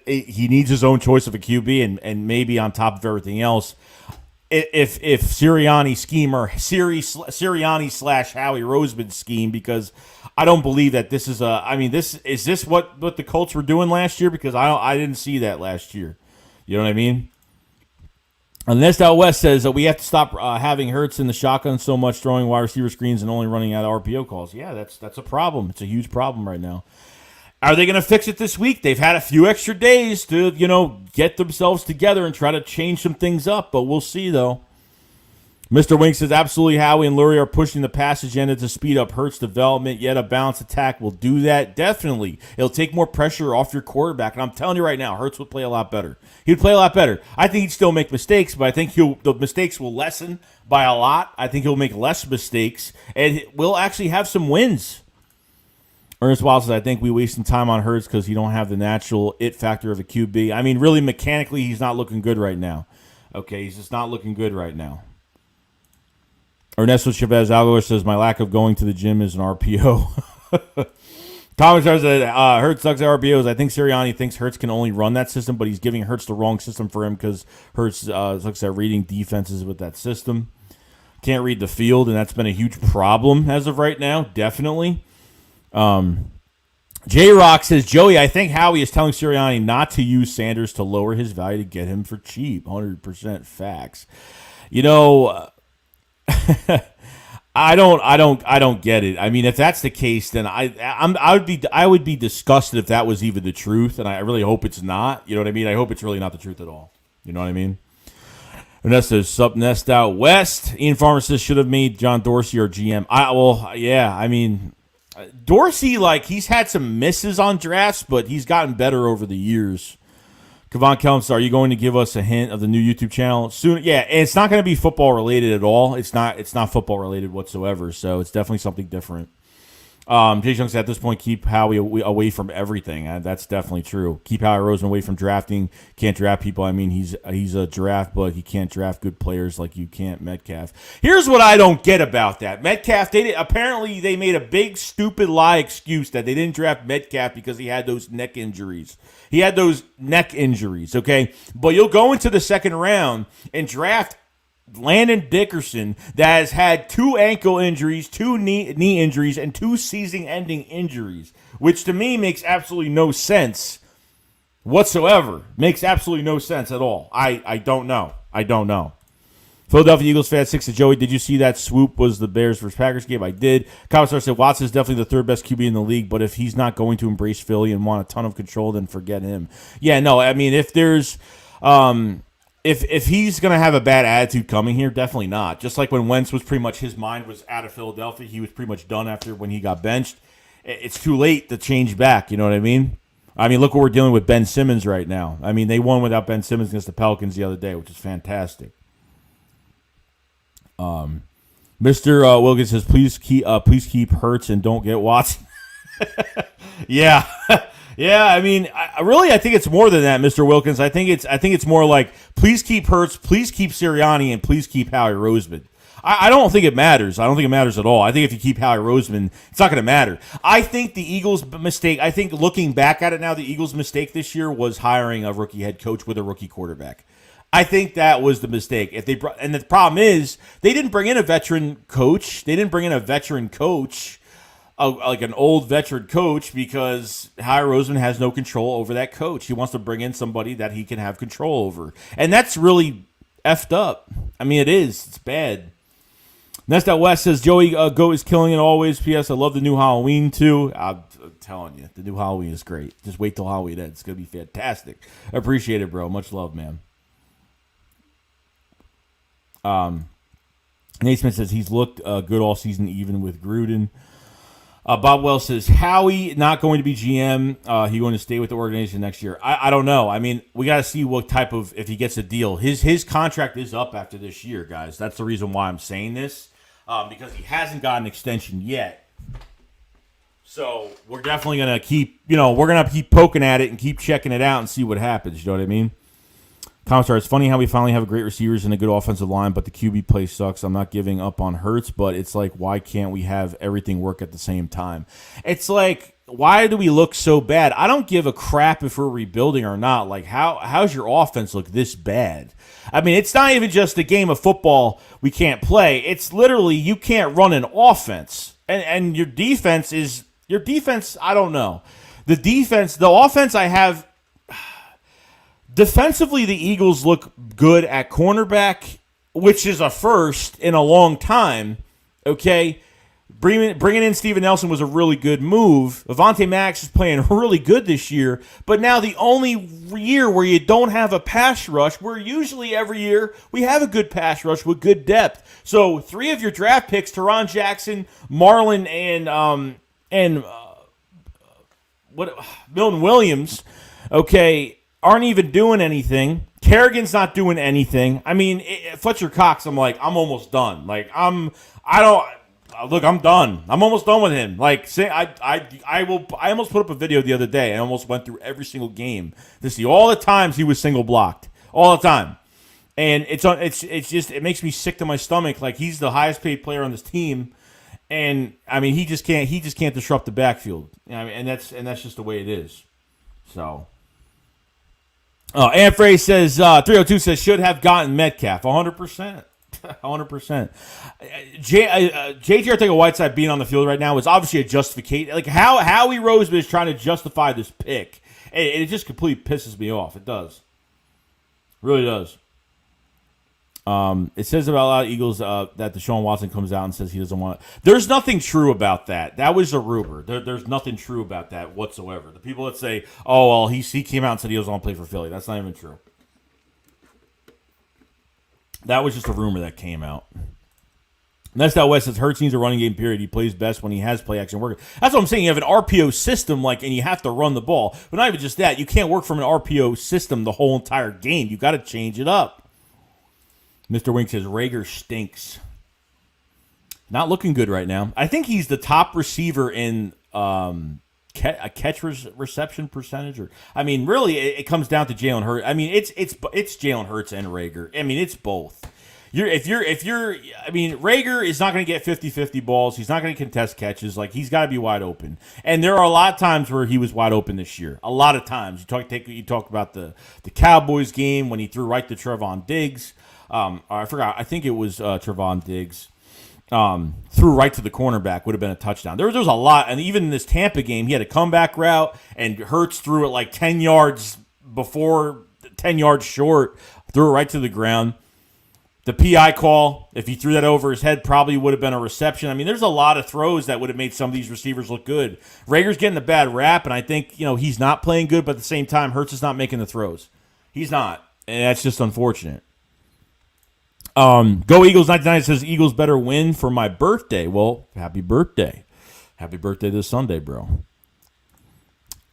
he needs his own choice of a QB, and maybe on top of everything else, if Sirianni scheme or Sirianni / Howie Roseman scheme, because I don't believe that this is this what the Colts were doing last year? Because I didn't see that last year. You know what I mean? Nest Out West says that we have to stop having Hurts in the shotgun so much, throwing wide receiver screens and only running out of RPO calls. Yeah, that's a problem. It's a huge problem right now. Are they going to fix it this week? They've had a few extra days to, get themselves together and try to change some things up, but we'll see, though. Mr. Wink says, absolutely, Howie and Lurie are pushing the pass agenda to speed up Hurts' development, yet a balanced attack will do that. Definitely. It'll take more pressure off your quarterback, and I'm telling you right now, Hurts would play a lot better. He'd play a lot better. I think he'd still make mistakes, but I think the mistakes will lessen by a lot. I think he'll make less mistakes, and we'll actually have some wins. Ernest Wild says, I think we wasting time on Hurts because he don't have the natural it factor of a QB. I mean, really, mechanically, he's not looking good right now. Okay, he's just not looking good right now. Ernesto Chavez Alvarez says, my lack of going to the gym is an RPO. Thomas says that Hurts sucks at RPOs. I think Sirianni thinks Hurts can only run that system, but he's giving Hurts the wrong system for him because Hurts sucks at reading defenses with that system. Can't read the field, and that's been a huge problem as of right now, definitely. J-Rock says, Joey, I think Howie is telling Sirianni not to use Sanders to lower his value to get him for cheap. 100% facts. I don't get it. I mean, if that's the case, then I would be disgusted if that was even the truth, and I really hope it's not. You know what I mean? I hope it's really not the truth at all. You know what I mean? Vanessa says, sup, Nest Out West. Ian Farmer says, should have made John Dorsey our GM. Dorsey, he's had some misses on drafts, but he's gotten better over the years. Kevon Kellums, are you going to give us a hint of the new YouTube channel soon? Yeah, and it's not going to be football related at all. It's not football related whatsoever. So it's definitely something different. Jay Chung said, at this point, keep Howie away from everything. That's definitely true. Keep Howie Roseman away from drafting. Can't draft people. I mean, he's a draft, but he can't draft good players like you can't Metcalf. Here's what I don't get about that. Metcalf, apparently they made a big stupid lie excuse that they didn't draft Metcalf because he had those neck injuries. He had those neck injuries, okay? But you'll go into the second round and draft Landon Dickerson that has had 2 ankle injuries, 2 knee injuries, and 2 season-ending injuries, which to me makes absolutely no sense whatsoever. Makes absolutely no sense at all. I don't know. Philadelphia Eagles fan 6 to Joey, did you see that swoop was the Bears versus Packers game? I did. Commissar said Watson is definitely the 3rd best QB in the league, but if he's not going to embrace Philly and want a ton of control, then forget him. Yeah, no, I mean, if there's if he's going to have a bad attitude coming here, definitely not. Just like when Wentz was pretty much, his mind was out of Philadelphia. He was pretty much done after when he got benched. It's too late to change back, you know what I mean? I mean, look what we're dealing with Ben Simmons right now. I mean, they won without Ben Simmons against the Pelicans the other day, which is fantastic. Mr. Wilkins says, please keep Hurts and don't get Watson. Yeah. Yeah, I mean, I think it's more than that, Mr. Wilkins. I think it's more like, please keep Hurts, please keep Sirianni, and please keep Howie Roseman. I don't think it matters. I don't think it matters at all. I think if you keep Howie Roseman, it's not going to matter. I think the Eagles' mistake, I think looking back at it now, the Eagles' mistake this year was hiring a rookie head coach with a rookie quarterback. I think that was the mistake. And the problem is, they didn't bring in a veteran coach. Like an old veteran coach, because Howie Roseman has no control over that coach. He wants to bring in somebody that he can have control over. And that's really effed up. I mean, it is. It's bad. Nest Out West says, Joey Goat is killing it always. P.S. I love the new Halloween, too. I'm telling you, the new Halloween is great. Just wait till Halloween ends. It's going to be fantastic. I appreciate it, bro. Much love, man. Nate Smith says he's looked good all season, even with Gruden. Bob Wells says, Howie not going to be GM. He going to stay with the organization next year. I don't know. I mean, we got to see what type of, if he gets a deal. His contract is up after this year, guys. That's the reason why I'm saying this, because he hasn't got an extension yet. So we're definitely going to keep, we're going to keep poking at it and keep checking it out and see what happens. You know what I mean? Commissar, it's funny how we finally have great receivers and a good offensive line, but the QB play sucks. I'm not giving up on Hurts, but it's like, why can't we have everything work at the same time? It's like, why do we look so bad? I don't give a crap if we're rebuilding or not. Like, how's your offense look this bad? I mean, it's not even just a game of football we can't play. It's literally you can't run an offense. And your defense, I don't know. The offense I have... Defensively, the Eagles look good at cornerback, which is a first in a long time. Okay, bringing in Steven Nelson was a really good move. Avonte Maddox is playing really good this year, but now the only year where you don't have a pass rush, where usually every year we have a good pass rush with good depth. So 3 of your draft picks, Teron Jackson, Marlon, and Milton Williams, okay, aren't even doing anything. Kerrigan's not doing anything. I mean, Fletcher Cox, I'm almost done. I'm done. I'm almost done with him. I almost put up a video the other day. I almost went through every single game to see all the times he was single blocked, all the time. And it makes me sick to my stomach. Like, he's the highest paid player on this team, and I mean, he just can't disrupt the backfield. I mean, and that's just the way it is. So. Ann Frey says, 302 says, should have gotten Metcalf. 100%. 100%. J.J. Arcega-Whiteside being on the field right now is obviously a justification. Like, how Howie Roseman is trying to justify this pick. It just completely pisses me off. It does. It really does. It says about a lot of Eagles that Deshaun Watson comes out and says he doesn't want it. There's nothing true about that. That was a rumor. There's nothing true about that whatsoever. The people that say, oh, well, he came out and said he doesn't want to play for Philly. That's not even true. That was just a rumor that came out. Next out West says Hurts needs a running game, period. He plays best when he has play action work. That's what I'm saying. You have an RPO system, and you have to run the ball. But not even just that. You can't work from an RPO system the whole entire game. You got to change it up. Mr. Wink says, Rager stinks. Not looking good right now. I think he's the top receiver in catch reception percentage. I mean, really, it comes down to Jalen Hurts. I mean, it's Jalen Hurts and Rager. I mean, it's both. Rager is not going to get 50-50 balls. He's not going to contest catches. Like, he's got to be wide open. And there are a lot of times where he was wide open this year. A lot of times. You talk about the Cowboys game when he threw right to Trevon Diggs. I forgot. I think it was Trevon Diggs. Threw right to the cornerback, would have been a touchdown. There was a lot, and even in this Tampa game, he had a comeback route, and Hurts threw it like 10 yards before, 10 yards short, threw it right to the ground. The PI call, if he threw that over his head, probably would have been a reception. I mean, there's a lot of throws that would have made some of these receivers look good. Rager's getting a bad rap, and I think he's not playing good, but at the same time, Hurts is not making the throws. He's not, and that's just unfortunate. Go Eagles 99 says Eagles better win for my birthday. Well, happy birthday. Happy birthday this Sunday, bro.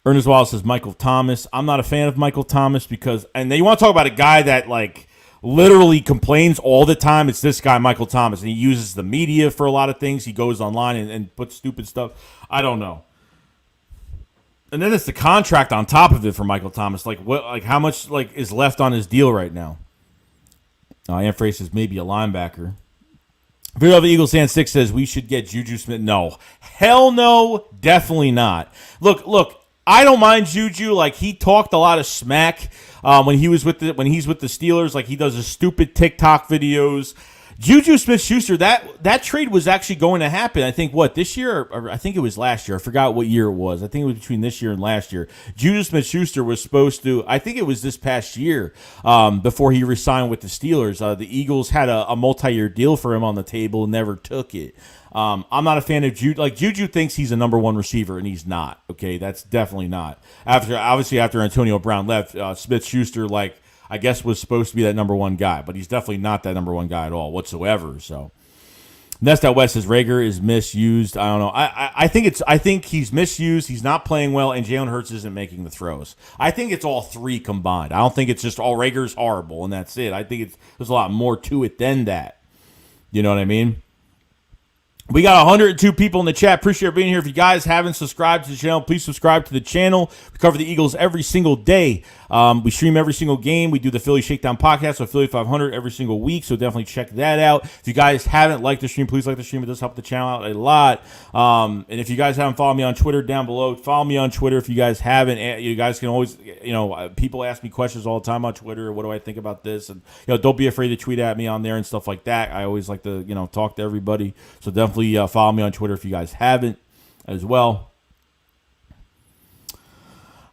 Ernest Wallace says Michael Thomas. I'm not a fan of Michael Thomas because, and then you want to talk about a guy that literally complains all the time. It's this guy, Michael Thomas, and he uses the media for a lot of things. He goes online and puts stupid stuff. I don't know. And then it's the contract on top of it for Michael Thomas. How much is left on his deal right now? Ann Frey says maybe a linebacker. Video the Eagles fan 6 says we should get Juju Smith. No. Hell no. Definitely not. Look, I don't mind Juju. He talked a lot of smack when he's with the Steelers. He does his stupid TikTok videos. Juju Smith-Schuster, that trade was actually going to happen. I think, this year? Or I think it was last year. I forgot what year it was. I think it was between this year and last year. Juju Smith-Schuster was supposed to, I think it was this past year, before he re-signed with the Steelers. The Eagles had a multi-year deal for him on the table and never took it. I'm not a fan of Juju. Juju thinks he's a number one receiver, and he's not. Okay, that's definitely not. After Antonio Brown left, Smith-Schuster, I guess was supposed to be that number one guy, but he's definitely not that number one guy at all whatsoever. So, That's that West says Rager is misused. I don't know. I think he's misused. He's not playing well, and Jalen Hurts isn't making the throws. I think it's all three combined. I don't think it's just Rager's horrible and that's it. I think there's a lot more to it than that. You know what I mean? We got 102 people in the chat. Appreciate being here. If you guys haven't subscribed to the channel, please subscribe to the channel. We cover the Eagles every single day. We stream every single game. We do the Philly Shakedown podcast with Philly 500 every single week, so definitely check that out. If you guys haven't liked the stream, please like the stream. It does help the channel out a lot. And if you guys haven't followed me on Twitter, down below, follow me on Twitter. If you guys haven't, you guys can always, people ask me questions all the time on Twitter. What do I think about this? And don't be afraid to tweet at me on there and stuff like that. I always like to talk to everybody. So definitely follow me on Twitter if you guys haven't as well.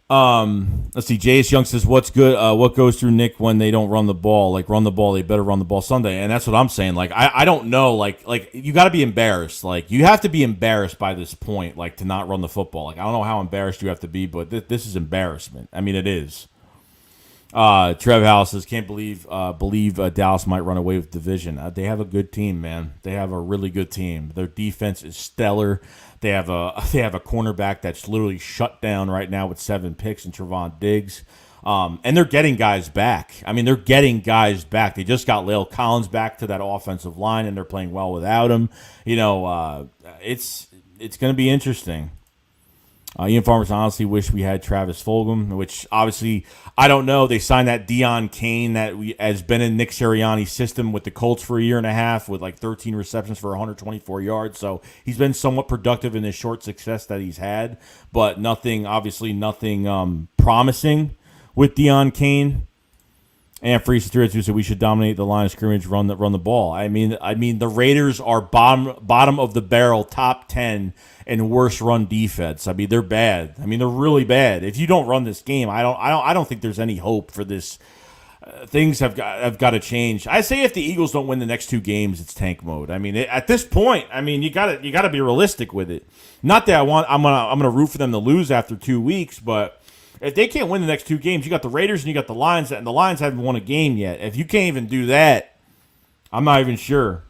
Let's see. J.S. Young says, what's good? What goes through Nick when they don't run the ball? Like, run the ball. They better run the ball Sunday. And that's what I'm saying. Like, I don't know. Like you got to be embarrassed. Like, you have to be embarrassed by this point, like, to not run the football. Like, I don't know how embarrassed you have to be, but this is embarrassment. I mean, it is. Trev House says, can't believe Dallas might run away with the division. They have a good team, man. They have a really good team. Their defense is stellar. They have a cornerback that's literally shut down right now with 7 picks in Trevon Diggs. And they're getting guys back. I mean, they're getting guys back. They just got La'el Collins back to that offensive line, and they're playing well without him. It's going to be interesting. Ian Farmers honestly wish we had Travis Fulgham, which obviously I don't know. They signed that Deion Kane that has been in Nick Sirianni's system with the Colts for a year and a half with like 13 receptions for 124 yards. So he's been somewhat productive in the short success that he's had, but nothing promising with Deion Kane. And Freeze 302 said we should dominate the line of scrimmage, run the ball. I mean the Raiders are bottom of the barrel, top 10 in worst run defense. I mean, they're bad. I mean, they're really bad. If you don't run this game, I don't think there's any hope for this. Things have got to change. I say if the Eagles don't win the next 2 games, it's tank mode. I mean, at this point, I mean, you got to be realistic with it. Not that I'm gonna root for them to lose after 2 weeks, but if they can't win the next 2 games, you got the Raiders and you got the Lions, and the Lions haven't won a game yet. If you can't even do that, I'm not even sure.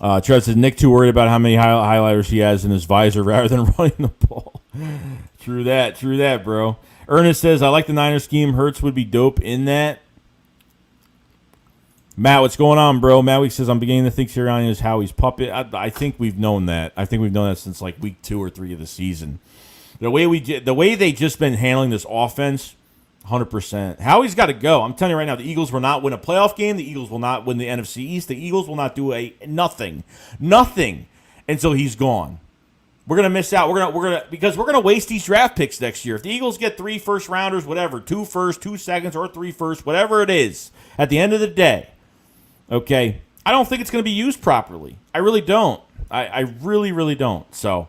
Trev says, Nick too worried about how many highlighters he has in his visor rather than running the ball. True that, bro. Ernest says, I like the Niners scheme. Hurts would be dope in that. Matt, what's going on, bro? Matt Week says, I'm beginning to think Sirianni is Howie's puppet. I think we've known that. I think we've known that since like week 2 or 3 of the season. The way they just been handling this offense, 100%. Howie's got to go. I'm telling you right now, the Eagles will not win a playoff game. The Eagles will not win the NFC East. The Eagles will not do nothing until he's gone. We're gonna miss out. Because we're gonna waste these draft picks next year. If the Eagles get 3 first rounders, whatever, 2 firsts, 2 seconds, or 3 firsts, whatever it is, at the end of the day, okay, I don't think it's gonna be used properly. I really don't. I really, really don't. So.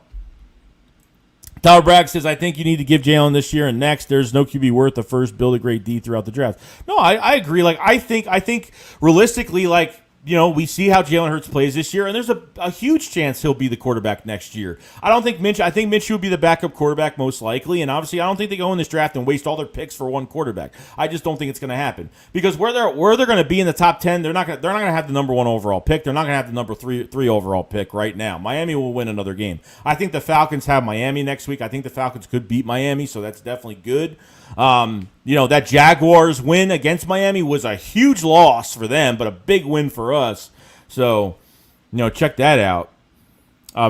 Tyler Bragg says, I think you need to give Jalen this year and next. There's no QB worth the first, build a great D throughout the draft. No, I agree. Like, I think realistically, like, we see how Jalen Hurts plays this year, and there's a huge chance he'll be the quarterback next year. I think Minshew will be the backup quarterback most likely, and obviously I don't think they go in this draft and waste all their picks for one quarterback. I just don't think it's going to happen because where they're going to be in the top 10, they're not going to have the number 1 overall pick. They're not going to have the number 3 overall pick right now. Miami will win another game. I think the Falcons have Miami next week. I think the Falcons could beat Miami, so that's definitely good. That Jaguars win against Miami was a huge loss for them, but a big win for us. So, check that out.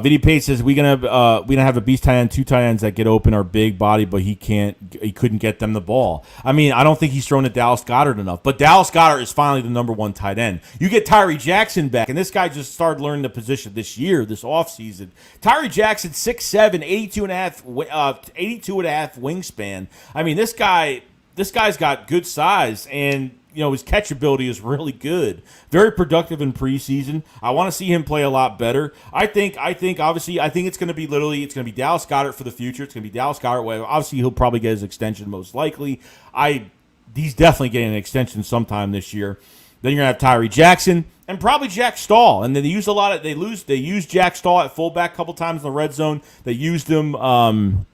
Vinny Pate says we gonna have a beast tight end, 2 tight ends that get open, are big body, but he couldn't get them the ball. I mean, I don't think he's thrown to Dallas Goedert enough, but Dallas Goedert is finally the number 1 tight end. You get Tyree Jackson back, and this guy just started learning the position this year, this offseason. Tyree Jackson, 6'7", 82 and a half wingspan. I mean, this guy's got good size, and his catchability is really good. Very productive in preseason. I want to see him play a lot better. I think it's going to be Dallas Goedert for the future. It's going to be Dallas Goedert. Well, obviously, he'll probably get his extension most likely. He's definitely getting an extension sometime this year. Then you're going to have Tyree Jackson and probably Jack Stahl. And then they used Jack Stahl at fullback a couple times in the red zone. They used him in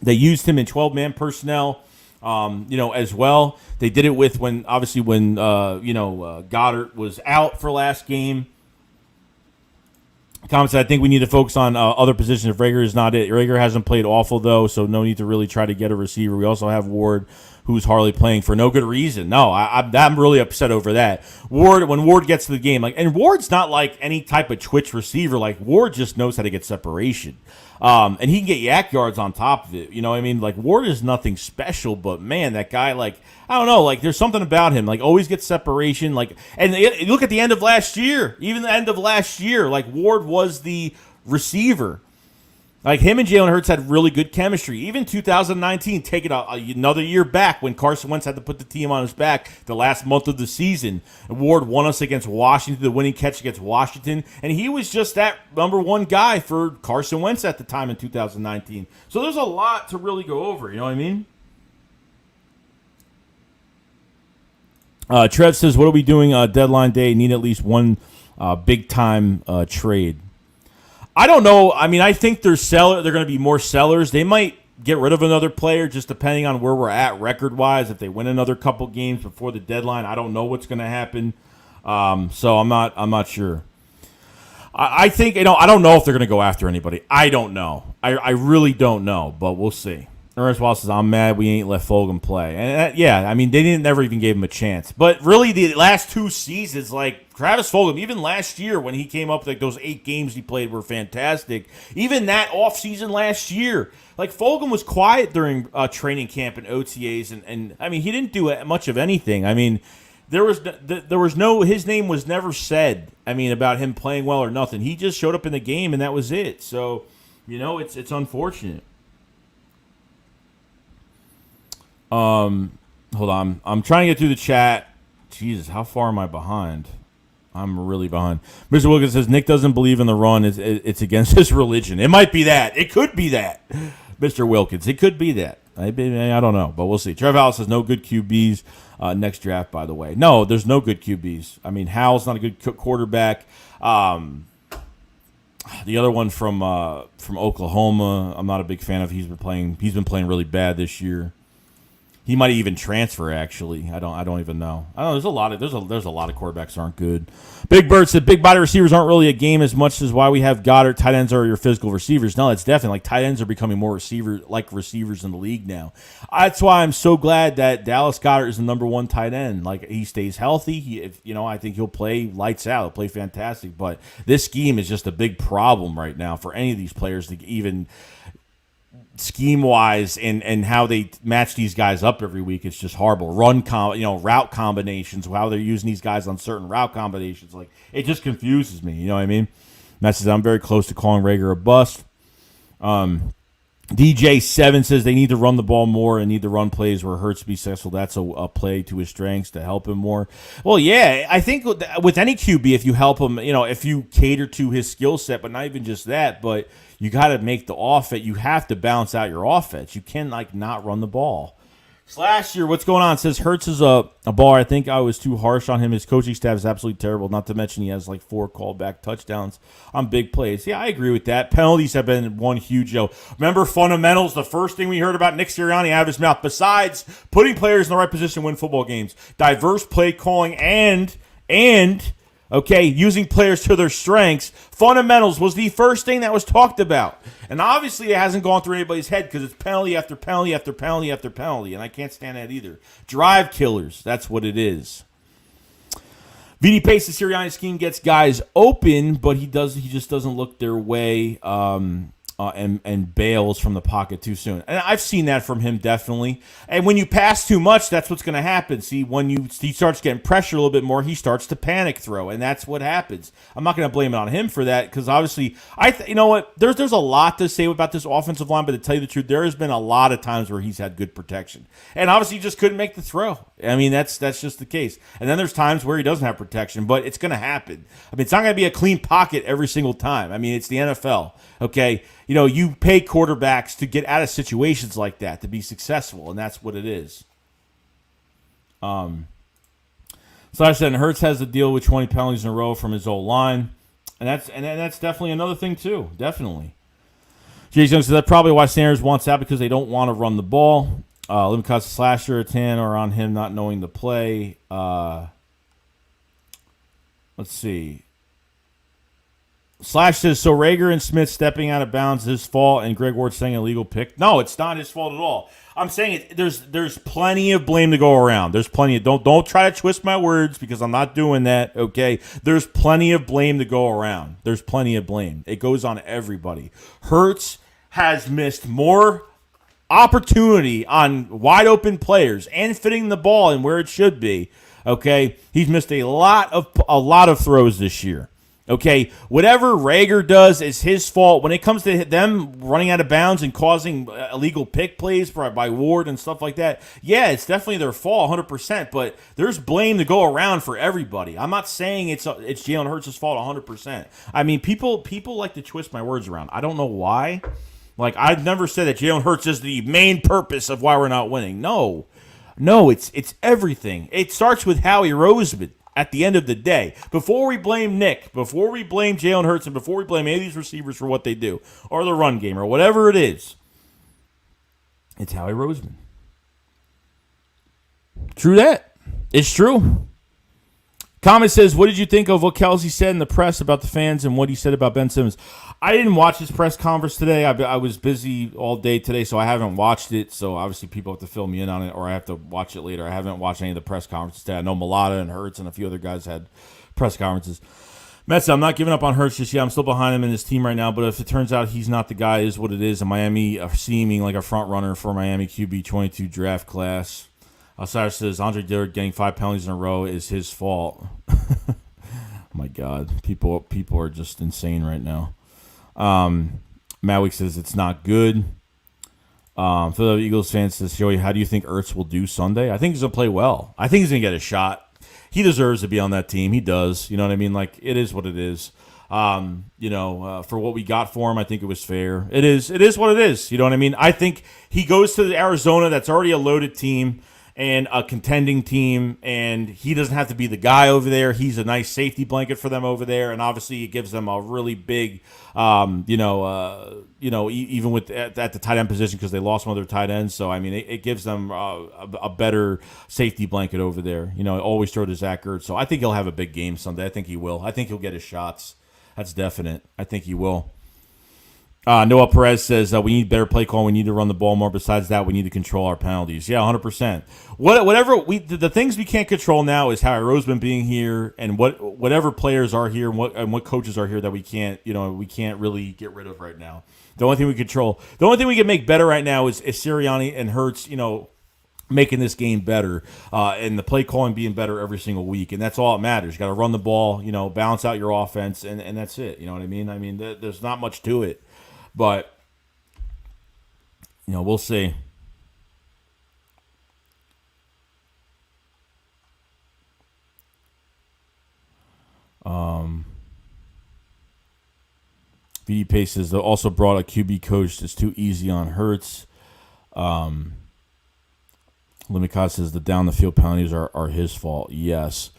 12-man personnel. As well. They did it when Goddard was out for last game. Tom said, I think we need to focus on other positions. If Rager is not it, Rager hasn't played awful, though, so no need to really try to get a receiver. We also have Ward, who's hardly playing for no good reason. No, I'm really upset over that. When Ward gets to the game, and Ward's not like any type of twitch receiver. Like, Ward just knows how to get separation. And he can get yak yards on top of it. You know what I mean? Like, Ward is nothing special, but, man, that guy, like, I don't know. Like, there's something about him. Like, always gets separation. Like, and look at the end of last year. Even the end of last year, like, Ward was the receiver. Like, him and Jalen Hurts had really good chemistry. Even 2019, taking another year back when Carson Wentz had to put the team on his back the last month of the season. Ward won us against Washington, the winning catch against Washington. And he was just that number one guy for Carson Wentz at the time in 2019. So there's a lot to really go over. You know what I mean? Trev says, what are we doing deadline day? Need at least one big-time trade. I don't know. I mean, I think they're going to be more sellers. They might get rid of another player just depending on where we're at record-wise. If they win another couple games before the deadline, I don't know what's going to happen. So I'm not sure. I think, I don't know if they're going to go after anybody. I don't know. I really don't know, but we'll see. Ernest Wallace says, I'm mad we ain't let Fulgham play. And yeah, I mean, they never even gave him a chance. But really, the last two seasons, like Travis Fulgham, even last year when he came up, like those 8 games he played were fantastic. Even that offseason last year, like Fulgham was quiet during training camp and OTAs. And I mean, he didn't do much of anything. I mean, there was no, his name was never said, I mean, about him playing well or nothing. He just showed up in the game and that was it. So, it's unfortunate. Hold on. I'm trying to get through the chat. Jesus, how far am I behind? I'm really behind. Mr. Wilkins says Nick doesn't believe in the run. It's against his religion. It might be that. It could be that. Mr. Wilkins. It could be that. I don't know, but we'll see. Trevor Howell says no good QBs next draft, by the way. No, there's no good QBs. I mean, Howell's not a good quarterback. The other one from Oklahoma, I'm not a big fan of. He's been playing really bad this year. He might even transfer. Actually, I don't even know. I don't know. There's a lot of quarterbacks that aren't good. Big Bird said big body receivers aren't really a game as much as why we have Goddard. Tight ends are your physical receivers. No, it's definitely like tight ends are becoming more receivers in the league now. That's why I'm so glad that Dallas Goedert is the number one tight end. Like he stays healthy. I think he'll play lights out. He'll play fantastic. But this scheme is just a big problem right now for any of these players to even. Scheme-wise and how they match these guys up every week, it's just horrible. Route combinations, how they're using these guys on certain route combinations. Like, it just confuses me. You know what I mean? Matt says, I'm very close to calling Rager a bust. DJ7 says they need to run the ball more and need to run plays where Hurts be successful. That's a play to his strengths to help him more. Well, yeah, I think with any QB, if you help him, if you cater to his skill set, but not even just that, but you got to make the offense. You have to balance out your offense. You can not run the ball. Slasher, what's going on? Says Hurts is a baller. I think I was too harsh on him. His coaching staff is absolutely terrible. Not to mention he has 4 callback touchdowns on big plays. Yeah, I agree with that. Penalties have been one huge. Remember fundamentals? The first thing we heard about Nick Sirianni out of his mouth, besides putting players in the right position to win football games, diverse play calling and using players to their strengths. Fundamentals was the first thing that was talked about. And obviously it hasn't gone through anybody's head because it's penalty after penalty after penalty after penalty, and I can't stand that either. Drive killers, that's what it is. VD Pace, the Sirianni scheme gets guys open, but he just doesn't look their way. And bails from the pocket too soon. And I've seen that from him, definitely. And when you pass too much, that's what's going to happen. See, when he starts getting pressure a little bit more, he starts to panic throw, and that's what happens. I'm not going to blame it on him for that because obviously, you know what? There's a lot to say about this offensive line, but to tell you the truth, there has been a lot of times where he's had good protection, and obviously he just couldn't make the throw. I mean, that's just the case. And then there's times where he doesn't have protection, but it's going to happen. I mean, it's not going to be a clean pocket every single time. I mean, it's the NFL, okay? You pay quarterbacks to get out of situations like that to be successful, and that's what it is. So I said, Hurts has to deal with 20 penalties in a row from his old line, and that's definitely another thing too. Definitely. Jason says that's probably why Sanders wants out because they don't want to run the ball. Lim Costa Slasher, 10 or on him not knowing the play. Let's see. Slash says, so Rager and Smith stepping out of bounds is his fault and Greg Ward saying illegal pick. No, it's not his fault at all. I'm saying there's plenty of blame to go around. There's plenty of don't try to twist my words because I'm not doing that, okay? There's plenty of blame to go around. There's plenty of blame. It goes on everybody. Hurts has missed more opportunity on wide open players and fitting the ball in where it should be. Okay, he's missed a lot of throws this year. Okay, whatever Rager does is his fault. When it comes to them running out of bounds and causing illegal pick plays by Ward and stuff like that, yeah, it's definitely their fault, 100%. But there's blame to go around for everybody. I'm not saying it's Jalen Hurts' fault, 100%. I mean, people like to twist my words around. I don't know why. Like, I've never said that Jalen Hurts is the main purpose of why we're not winning. No, it's everything. It starts with Howie Roseman. At the end of the day, before we blame Nick, before we blame Jalen Hurts, and before we blame any of these receivers for what they do, or the run game, or whatever it is, it's Howie Roseman. True that. It's true. Comment says, what did you think of what Kelsey said in the press about the fans and what he said about Ben Simmons? I didn't watch his press conference today. I was busy all day today, so I haven't watched it. So obviously people have to fill me in on it, or I have to watch it later. I haven't watched any of the press conferences today. I know Mulata and Hurts and a few other guys had press conferences. Metz, I'm not giving up on Hurts just yet. I'm still behind him in his team right now, but if it turns out he's not the guy, it is what it is, and Miami are seeming like a front runner for Miami QB 22 draft class. Cyrus says Andre Dillard getting 5 penalties in a row is his fault. My God, people are just insane right now. Mawick says it's not good. Philadelphia Eagles fan says, Joey, how do you think Ertz will do Sunday? I think he's going to play well. I think he's going to get a shot. He deserves to be on that team. He does. You know what I mean? Like, it is what it is. For what we got for him, I think it was fair. It is what it is. You know what I mean? I think he goes to Arizona. That's already a loaded team and a contending team, and he doesn't have to be the guy over there. He's a nice safety blanket for them over there, and obviously it gives them a really big, even with at the tight end position because they lost one of their tight ends. So I mean, it gives them a better safety blanket over there. You know, always throw to Zach Ertz. So I think he'll have a big game Sunday. I think he will. I think he'll get his shots. That's definite. I think he will. Noah Perez says we need better play call. We need to run the ball more. Besides that, we need to control our penalties. Yeah, 100%. The things we can't control now is Howie Roseman being here and whatever players are here and what coaches are here that we can't really get rid of right now. The only thing we control, the only thing we can make better right now is Sirianni and Hurts, making this game better and the play calling being better every single week. And that's all that matters. You got to run the ball, balance out your offense, and that's it. You know what I mean? I mean, there's not much to it. But, we'll see. VD Pace says they also brought a QB coach that's too easy on Hurts. Limicot says the down the field penalties are his fault. Yes.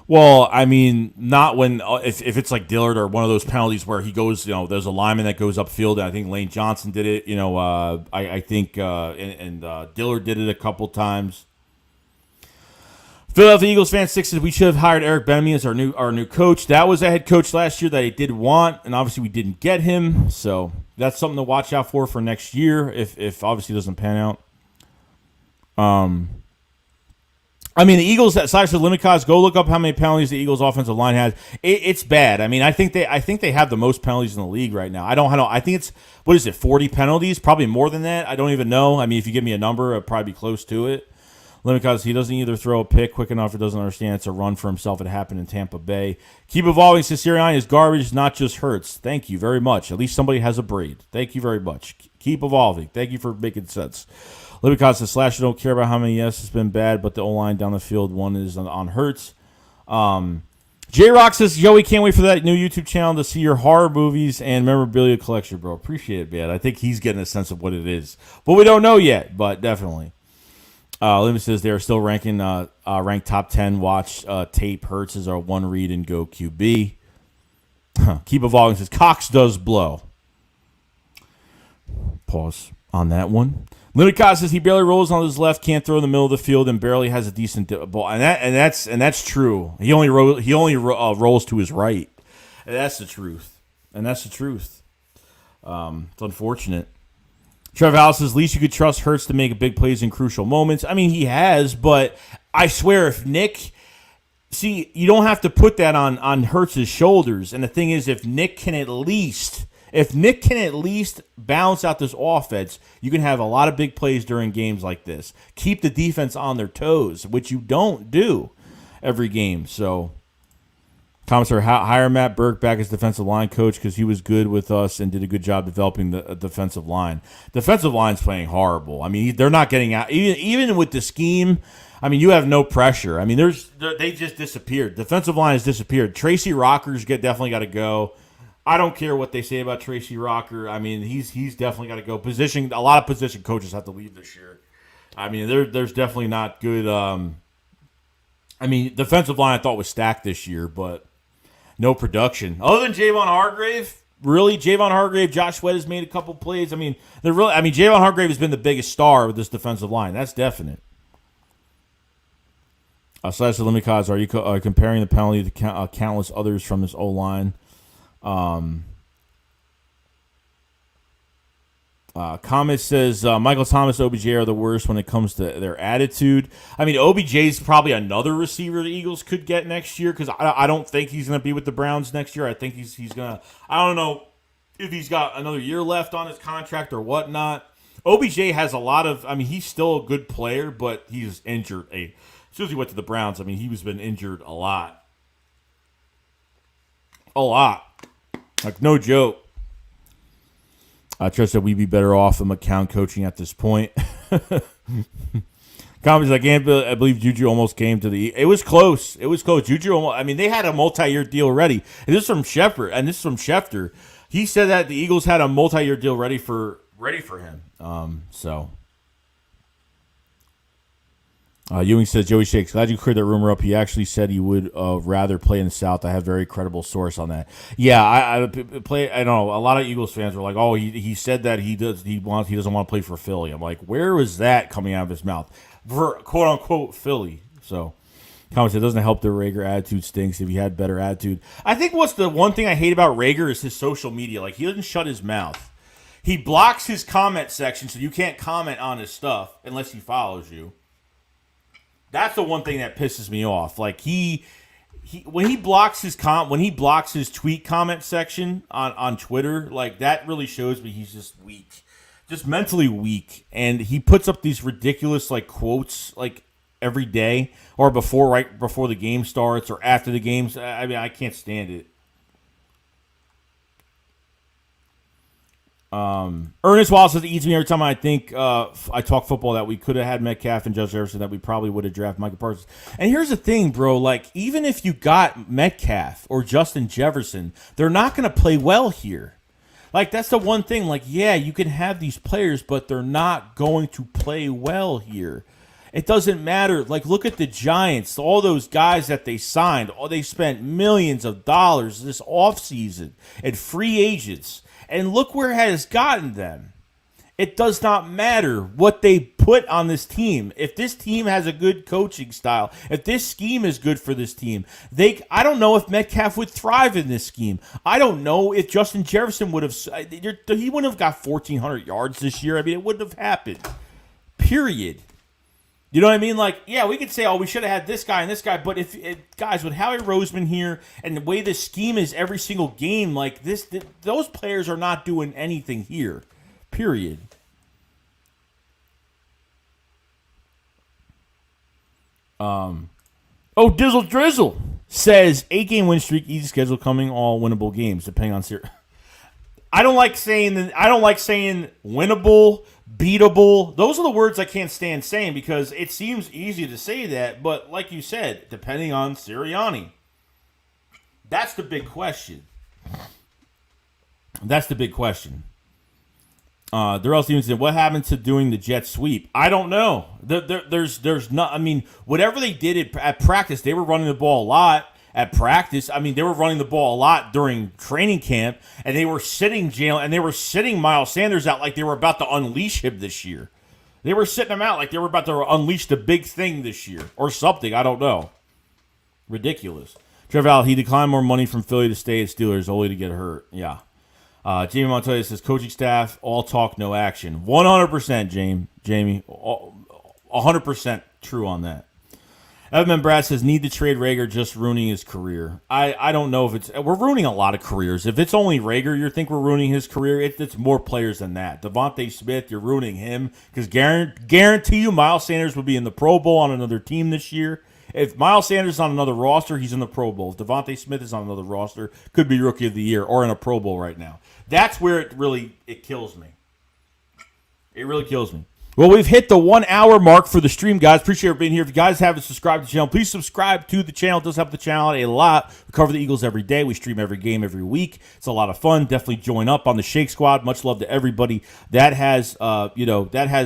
Well, I mean, not when if it's like Dillard or one of those penalties where he goes, there's a lineman that goes upfield. And I think Lane Johnson did it. I think Dillard did it a couple times. Philadelphia Eagles fan 6 says we should have hired Eric Bieniemy as our new coach. That was a head coach last year that he did want, and obviously we didn't get him. So that's something to watch out for next year if obviously it doesn't pan out. I mean, the Eagles, aside from Limicos, go look up how many penalties the Eagles' offensive line has. It's bad. I mean, I think they have the most penalties in the league right now. I think it's 40 penalties? Probably more than that. I don't even know. I mean, if you give me a number, I'd probably be close to it. Limicos, he doesn't either throw a pick quick enough or doesn't understand it's a run for himself. It happened in Tampa Bay. Keep evolving. Sirianni is garbage, not just Hurts. Thank you very much. At least somebody has a braid. Thank you very much. Keep evolving. Thank you for making sense. Libicott says, Slash, don't care about how many yes has been bad, but the O-line down the field, one is on Hurts. J-Rock says, Joey, can't wait for that new YouTube channel to see your horror movies and memorabilia collection, bro. Appreciate it, man. I think he's getting a sense of what it is. But we don't know yet, but definitely. Lim says they are still ranked top 10. Watch tape. Hurts is our one read and go QB. Keep evolving says, Cox does blow. Pause on that one. Limicott says he barely rolls on his left, can't throw in the middle of the field, and barely has a decent ball. And that's true. He only rolls to his right. And that's the truth. and that's the truth. It's unfortunate. Trev House says, least you could trust Hurts to make big plays in crucial moments. I mean, he has, but I swear if Nick... See, you don't have to put that on Hurts' shoulders. And the thing is, if Nick can at least balance out this offense, you can have a lot of big plays during games like this. Keep the defense on their toes, which you don't do every game. So, commissar, hire Matt Burke back as defensive line coach because he was good with us and did a good job developing the defensive line. Defensive line's playing horrible. I mean, they're not getting out. Even with the scheme, I mean, you have no pressure. I mean, they just disappeared. Defensive line has disappeared. Tracy Rocker's definitely got to go. I don't care what they say about Tracy Rocker. I mean, he's definitely got to go. A lot of position coaches have to leave this year. I mean, there's definitely not good. I mean, defensive line I thought was stacked this year, but no production other than Javon Hargrave. Really, Javon Hargrave, Josh Sweat has made a couple plays. I mean, Javon Hargrave has been the biggest star with this defensive line. That's definite. Slash the limit cause, are you comparing the penalty to countless others from this O-line? Comment says Michael Thomas, OBJ are the worst when it comes to their attitude. I mean, OBJ is probably another receiver the Eagles could get next year because I don't think he's going to be with the Browns next year. I think he's going to – I don't know if he's got another year left on his contract or whatnot. OBJ has a lot of – I mean, he's still a good player, but he's injured. As soon as he went to the Browns, I mean, he's been injured a lot. A lot. Like, no joke. I trust that we'd be better off in McCown coaching at this point. Comments, I believe Juju almost came to the... It was close. Juju almost... I mean, they had a multi-year deal ready. And this is from Schefter. He said that the Eagles had a multi-year deal ready for him. Ewing says, Joey Shakes, glad you cleared that rumor up. He actually said he would rather play in the South. I have a very credible source on that. Yeah, I don't know. A lot of Eagles fans were like, oh, he said that he doesn't want to play for Philly. I'm like, where was that coming out of his mouth? For quote unquote Philly. So comment said, doesn't help that Rager attitude stinks. If he had better attitude. I think what's the one thing I hate about Rager is his social media. Like, he doesn't shut his mouth. He blocks his comment section so you can't comment on his stuff unless he follows you. That's the one thing that pisses me off. Like when he blocks his tweet comment section on Twitter, like that really shows me he's just weak, just mentally weak. And he puts up these ridiculous like quotes like every day or right before the game starts or after the games. I mean, I can't stand it. Ernest Wallace says it eats me every time I think I talk football that we could have had Metcalf and Josh Jefferson, that we probably would have drafted Michael Parsons. And here's the thing, bro. Like, even if you got Metcalf or Justin Jefferson, they're not going to play well here. Like, that's the one thing. Like, yeah, you can have these players, but they're not going to play well here. It doesn't matter. Like, look at the Giants. All those guys that they signed, they spent millions of dollars this offseason and free agents. And look where it has gotten them. It does not matter what they put on this team. If this team has a good coaching style, if this scheme is good for this team, I don't know if Metcalf would thrive in this scheme. I don't know if Justin Jefferson would have. He wouldn't have got 1,400 yards this year. I mean, it wouldn't have happened. Period. You know what I mean? Like, yeah, we could say, oh, we should have had this guy and this guy. But guys, with Howie Roseman here and the way this scheme is every single game, like those players are not doing anything here. Period. Dizzle Drizzle says 8-game win streak, easy schedule coming, all winnable games, depending on series. I don't like saying winnable, beatable. Those are the words I can't stand saying because it seems easy to say that, but like you said, depending on Sirianni. That's the big question. Darrell Stevens said, what happened to doing the jet sweep? I don't know. There's not. I mean, whatever they did at practice, they were running the ball a lot. At practice, I mean, they were running the ball a lot during training camp, and they were sitting Miles Sanders out like they were about to unleash him this year. They were sitting him out like they were about to unleash the big thing this year or something. I don't know. Ridiculous. Trevor Al, he declined more money from Philly to stay at Steelers only to get hurt. Yeah. Jamie Montoya says, coaching staff, all talk, no action. 100%, Jamie. 100% true on that. Evan Brad says, need to trade Rager, just ruining his career. I don't know if we're ruining a lot of careers. If it's only Rager, you think we're ruining his career, it's more players than that. Devontae Smith, you're ruining him because guarantee you Miles Sanders would be in the Pro Bowl on another team this year. If Miles Sanders is on another roster, he's in the Pro Bowl. If Devontae Smith is on another roster, could be Rookie of the Year or in a Pro Bowl right now. That's where it kills me. It really kills me. Well, we've hit the 1 hour mark for the stream, guys. Appreciate you being here. If you guys haven't subscribed to the channel, please subscribe to the channel. It does help the channel out a lot. We cover the Eagles every day. We stream every game every week. It's a lot of fun. Definitely join up on the Shake Squad. Much love to everybody that has,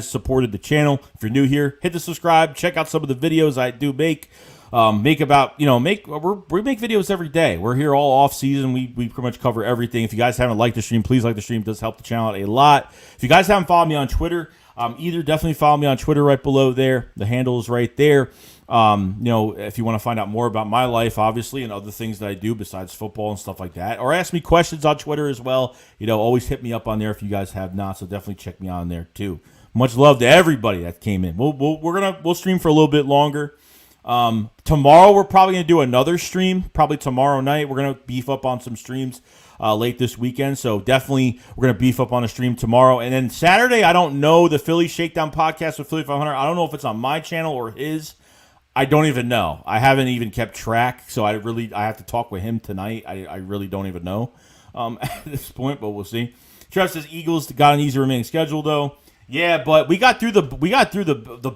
supported the channel. If you're new here, hit the subscribe. Check out some of the videos I do make. We make videos every day. We're here all off season. We pretty much cover everything. If you guys haven't liked the stream, please like the stream. It does help the channel out a lot. If you guys haven't followed me on Twitter, definitely follow me on Twitter right below there. The handle is right there. If you want to find out more about my life, obviously, and other things that I do besides football and stuff like that, or ask me questions on Twitter as well. Always hit me up on there if you guys have not. So definitely check me out on there too. Much love to everybody that came in. We'll stream for a little bit longer. Tomorrow we're probably gonna do another stream. Probably tomorrow night we're gonna beef up on some streams. Late this weekend, so definitely we're going to beef up on a stream tomorrow. And then Saturday, I don't know, the Philly Shakedown podcast with Philly 500, I don't know if it's on my channel or his. I don't even know. I haven't even kept track, so I have to talk with him tonight. I really don't even know at this point, but we'll see. Trev says Eagles got an easy remaining schedule, though. Yeah, but we got through the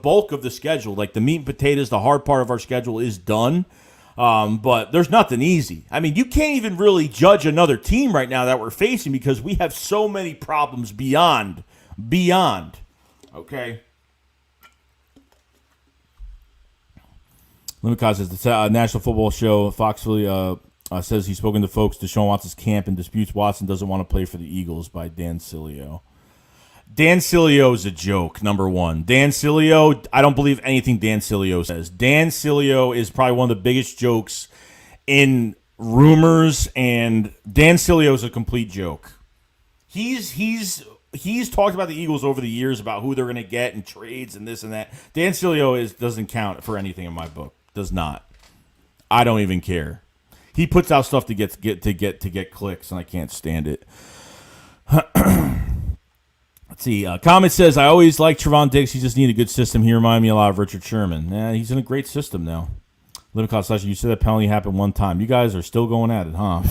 bulk of the schedule. Like the meat and potatoes, the hard part of our schedule is done. But there's nothing easy. I mean, you can't even really judge another team right now that we're facing because we have so many problems beyond. Okay. Limicon says the National Football Show, Fox Philly, says he's spoken to folks. Deshaun Watson's camp and disputes Watson doesn't want to play for the Eagles by Dan Sileo. Dan Sileo is a joke, number one. Dan Sileo, I don't believe anything Dan Sileo says. Dan Sileo is probably one of the biggest jokes in rumors, and Dan Sileo is a complete joke. He's talked about the Eagles over the years about who they're going to get and trades and this and that. Dan Sileo doesn't count for anything in my book. Does not. I don't even care. He puts out stuff to get clicks, and I can't stand it. Let's see. Comment says, I always liked Trevon Diggs. He just needed a good system. He reminded me a lot of Richard Sherman. Yeah, he's in a great system now. Limicon / you said that penalty happened one time. You guys are still going at it, huh?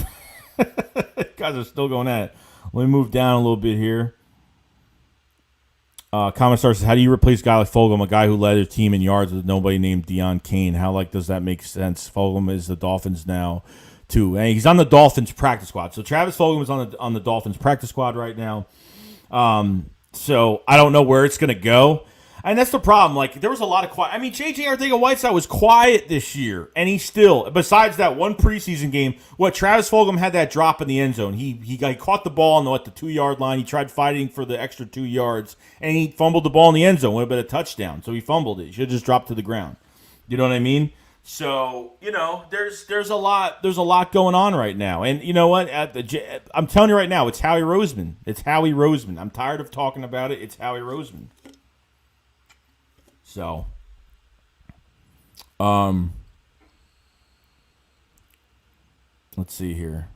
You guys are still going at it. Let me move down a little bit here. Comment says, how do you replace a guy like Fulgham, a guy who led their team in yards with nobody named Deion Kane? How does that make sense? Fulgham is the Dolphins now, too. And he's on the Dolphins practice squad. So Travis Fulgham is on the Dolphins practice squad right now. So I don't know where it's going to go. And that's the problem. Like, there was a lot of quiet. I mean, J.J. Arcega-Whiteside was quiet this year. And he still, besides that one preseason game, Travis Fulgham had that drop in the end zone. He caught the ball on the 2-yard line. He tried fighting for the extra 2 yards. And he fumbled the ball in the end zone. Would have been a touchdown. So he fumbled it. He should have just dropped to the ground. You know what I mean? So, there's a lot going on right now. And you know what? I'm telling you right now, it's Howie Roseman. It's Howie Roseman. I'm tired of talking about it. It's Howie Roseman. So, let's see here.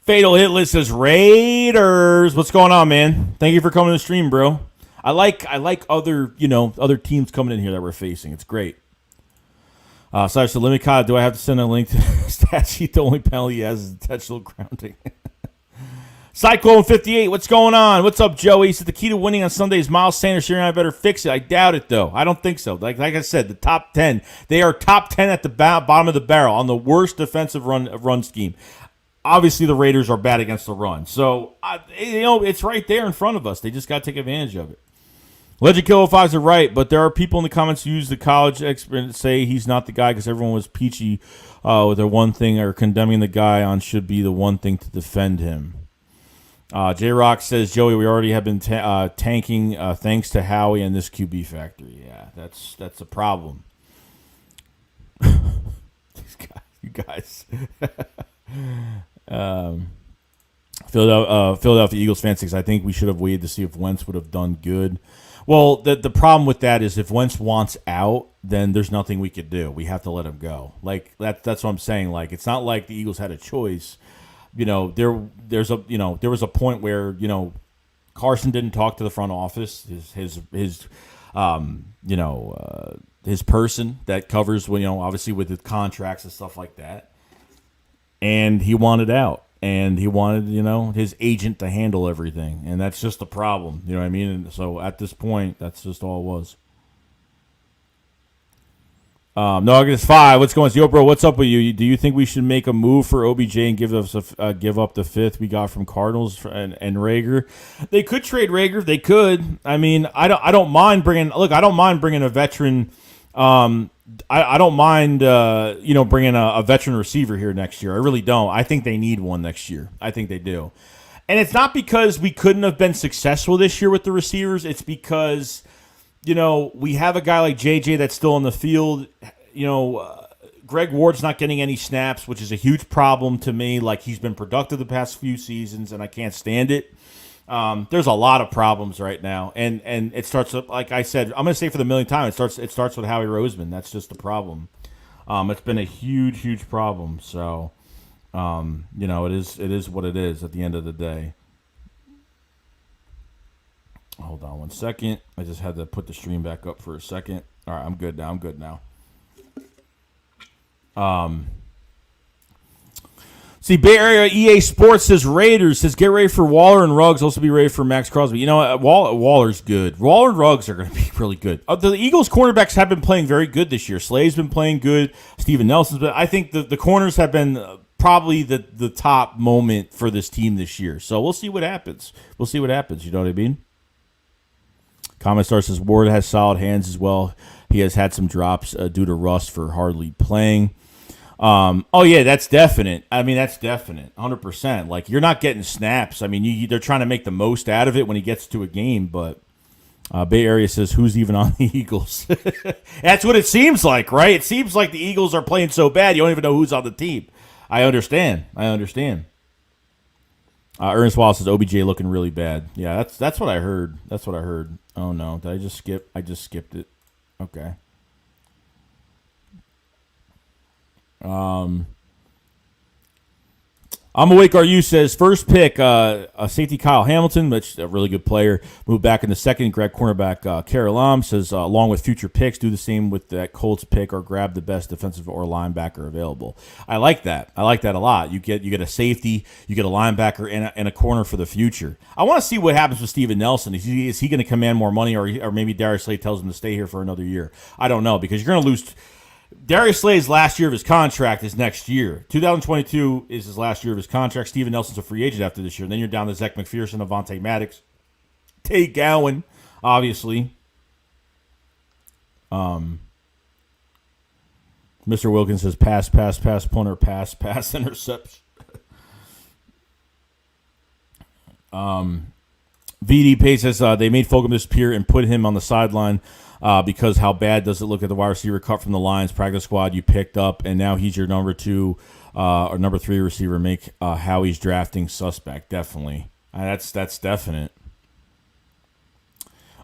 Fatal Hit List says Raiders. What's going on, man? Thank you for coming to the stream, bro. I like other teams coming in here that we're facing. It's great. Sorry, so Limicon, do I have to send a link to the stat sheet? The only penalty he has is intentional grounding. Cyclone 58, what's going on? What's up, Joey? He said the key to winning on Sunday is Miles Sanders. Sure, I better fix it. I doubt it, though. I don't think so. Like I said, the top 10. They are top 10 at the bottom of the barrel on the worst defensive run scheme. Obviously, the Raiders are bad against the run. So, it's right there in front of us. They just got to take advantage of it. Legend Killer 5s are right, but there are people in the comments who use the college expert and say he's not the guy because everyone was peachy with their one thing or condemning the guy on should be the one thing to defend him. J-Rock says, Joey, we already have been tanking thanks to Howie and this QB factory. Yeah, that's a problem. You guys. Philadelphia Eagles fans, because I think we should have waited to see if Wentz would have done good. Well, the problem with that is if Wentz wants out, then there's nothing we could do. We have to let him go. Like that's what I'm saying. Like it's not like the Eagles had a choice. There was a point where Carson didn't talk to the front office. His person that covers obviously with the contracts and stuff like that, and he wanted out. And he wanted, his agent to handle everything. And that's just the problem. You know what I mean? And so at this point, that's just all it was. No, August 5. What's going on? Yo, bro, what's up with you? Do you think we should make a move for OBJ and give up the fifth we got from Cardinals and Rager? They could trade Rager. They could. I mean, I don't mind bringing a veteran. I don't mind, bringing a veteran receiver here next year. I really don't. I think they need one next year. I think they do. And it's not because we couldn't have been successful this year with the receivers. It's because, we have a guy like JJ that's still on the field. Greg Ward's not getting any snaps, which is a huge problem to me. Like, he's been productive the past few seasons, and I can't stand it. There's a lot of problems right now, and it starts like I said. I'm going to say for the millionth time, it starts with Howie Roseman. That's just the problem. It's been a huge problem. So, it is what it is at the end of the day. Hold on one second. I just had to put the stream back up for a second. All right, I'm good now. See, Bay Area EA Sports says Raiders says get ready for Waller and Ruggs. Also be ready for Max Crosby. Waller's good. Waller and Ruggs are going to be really good. The Eagles cornerbacks have been playing very good this year. Slade's been playing good. Steven Nelson's been. I think the corners have been probably the top moment for this team this year. So we'll see what happens. You know what I mean? Comment Star says Ward has solid hands as well. He has had some drops due to rust for hardly playing. That's definite. I mean, that's definite, 100%. Like, you're not getting snaps. I mean, they're trying to make the most out of it when he gets to a game. But Bay Area says, who's even on the Eagles? That's what it seems like, right? It seems like the Eagles are playing so bad you don't even know who's on the team. I understand. Ernest Wallace says OBJ looking really bad. Yeah, that's what I heard. Oh no, did I just skip? I just skipped it. Okay. I'm Awake RU says first pick, a safety Kyle Hamilton, which a really good player. Moved back in the second, grab cornerback Karalam says along with future picks, do the same with that Colts pick or grab the best defensive or linebacker available. I like that. a lot. You get a safety, you get a linebacker and a corner for the future. I want to see what happens with Steven Nelson. Is he going to command more money, or maybe Darius Slade tells him to stay here for another year? I don't know, because you're going to lose. Darius Slade's last year of his contract is next year. 2022 is his last year of his contract. Steven Nelson's a free agent after this year. And then you're down to Zach McPherson, Avonte Maddox, Tate Gowan, obviously. Mr. Wilkins says pass, punter, pass, interception. VD Pace says they made Fulgham disappear and put him on the sideline. Because how bad does it look at the wide receiver cut from the Lions practice squad you picked up, and now he's your number 2 or number 3 receiver. Make Howie's drafting suspect. Definitely, that's definite.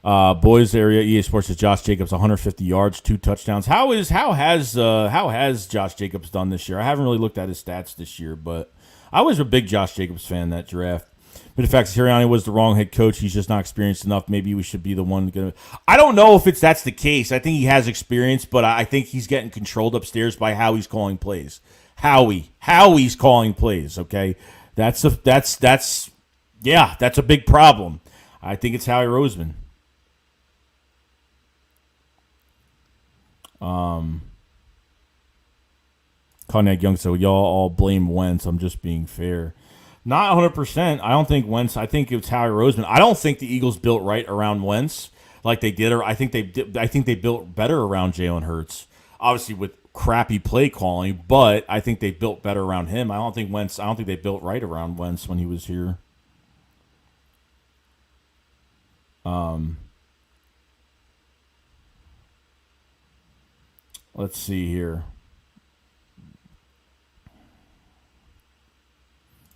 Boys area EA Sports says Josh Jacobs 150 yards, 2 touchdowns. How has Josh Jacobs done this year? I haven't really looked at his stats this year, but I was a big Josh Jacobs fan that draft. But the fact that Sirianni was the wrong head coach, he's just not experienced enough. Maybe we should be the one going to. I don't know if that's the case. I think he has experience, but I think he's getting controlled upstairs by how he's calling plays. Howie's calling plays. Okay, that's a big problem. I think it's Howie Roseman. Cognac Young, so y'all all blame Wentz. I'm just being fair. Not 100%. I don't think Wentz. I think it's Howie Roseman. I don't think the Eagles built right around Wentz like they did, or I think they built better around Jalen Hurts. Obviously with crappy play calling, but I think they built better around him. I don't think they built right around Wentz when he was here. Let's see here.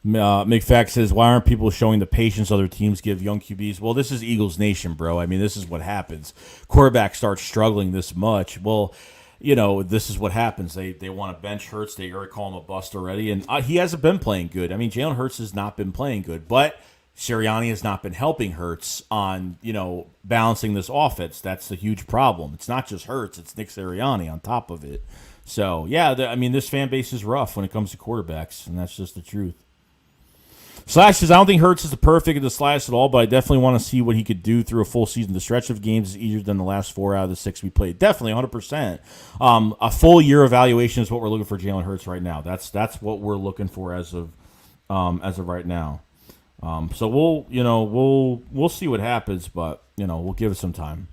McFack says, why aren't people showing the patience other teams give young QBs? Well, this is Eagles Nation, bro. I mean, this is what happens. Quarterbacks start struggling this much. Well, this is what happens. They want to bench Hurts. They already call him a bust already. And he hasn't been playing good. I mean, Jalen Hurts has not been playing good. But Sirianni has not been helping Hurts on, balancing this offense. That's the huge problem. It's not just Hurts. It's Nick Sirianni on top of it. So, yeah, this fan base is rough when it comes to quarterbacks. And that's just the truth. Slash says, I don't think Hurts is the perfect of the Slash at all, but I definitely want to see what he could do through a full season. The stretch of games is easier than the last 4 out of the 6 we played. Definitely, 100%. A full year evaluation is what we're looking for Jalen Hurts right now. That's what we're looking for as of right now. So we'll see what happens, but we'll give it some time.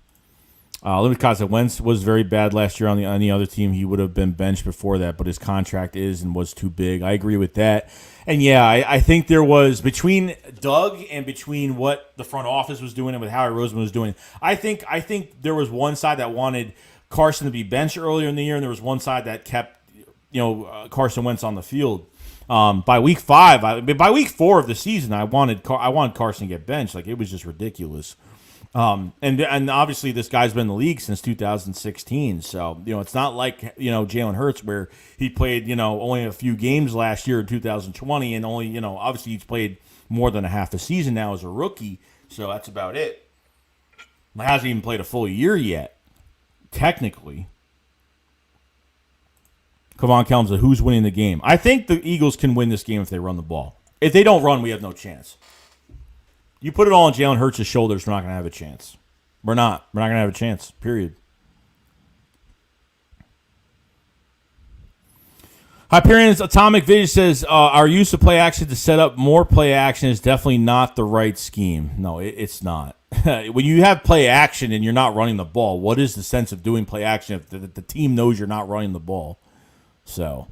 Limit Cause said Wentz was very bad last year on the other team. He would have been benched before that, but his contract is and was too big. I agree with that. And yeah, I think there was between Doug and between what the front office was doing and what Howie Roseman was doing. I think there was one side that wanted Carson to be benched earlier in the year, and there was one side that kept Carson Wentz on the field. By week 5, by week 4 of the season, I wanted Carson to get benched. Like, it was just ridiculous. And obviously this guy's been in the league since 2016. So, it's not like, Jalen Hurts where he played, only a few games last year in 2020 and only, obviously he's played more than a half a season now as a rookie. So that's about it. He hasn't even played a full year yet, technically. Come on, Kelms, who's winning the game? I think the Eagles can win this game if they run the ball. If they don't run, we have no chance. You put it all on Jalen Hurts' shoulders, we're not going to have a chance. We're not. We're not going to have a chance, period. Hyperion's Atomic Vision says, our use of play action to set up more play action is definitely not the right scheme. No, it's not. When you have play action and you're not running the ball, what is the sense of doing play action if the team knows you're not running the ball? So,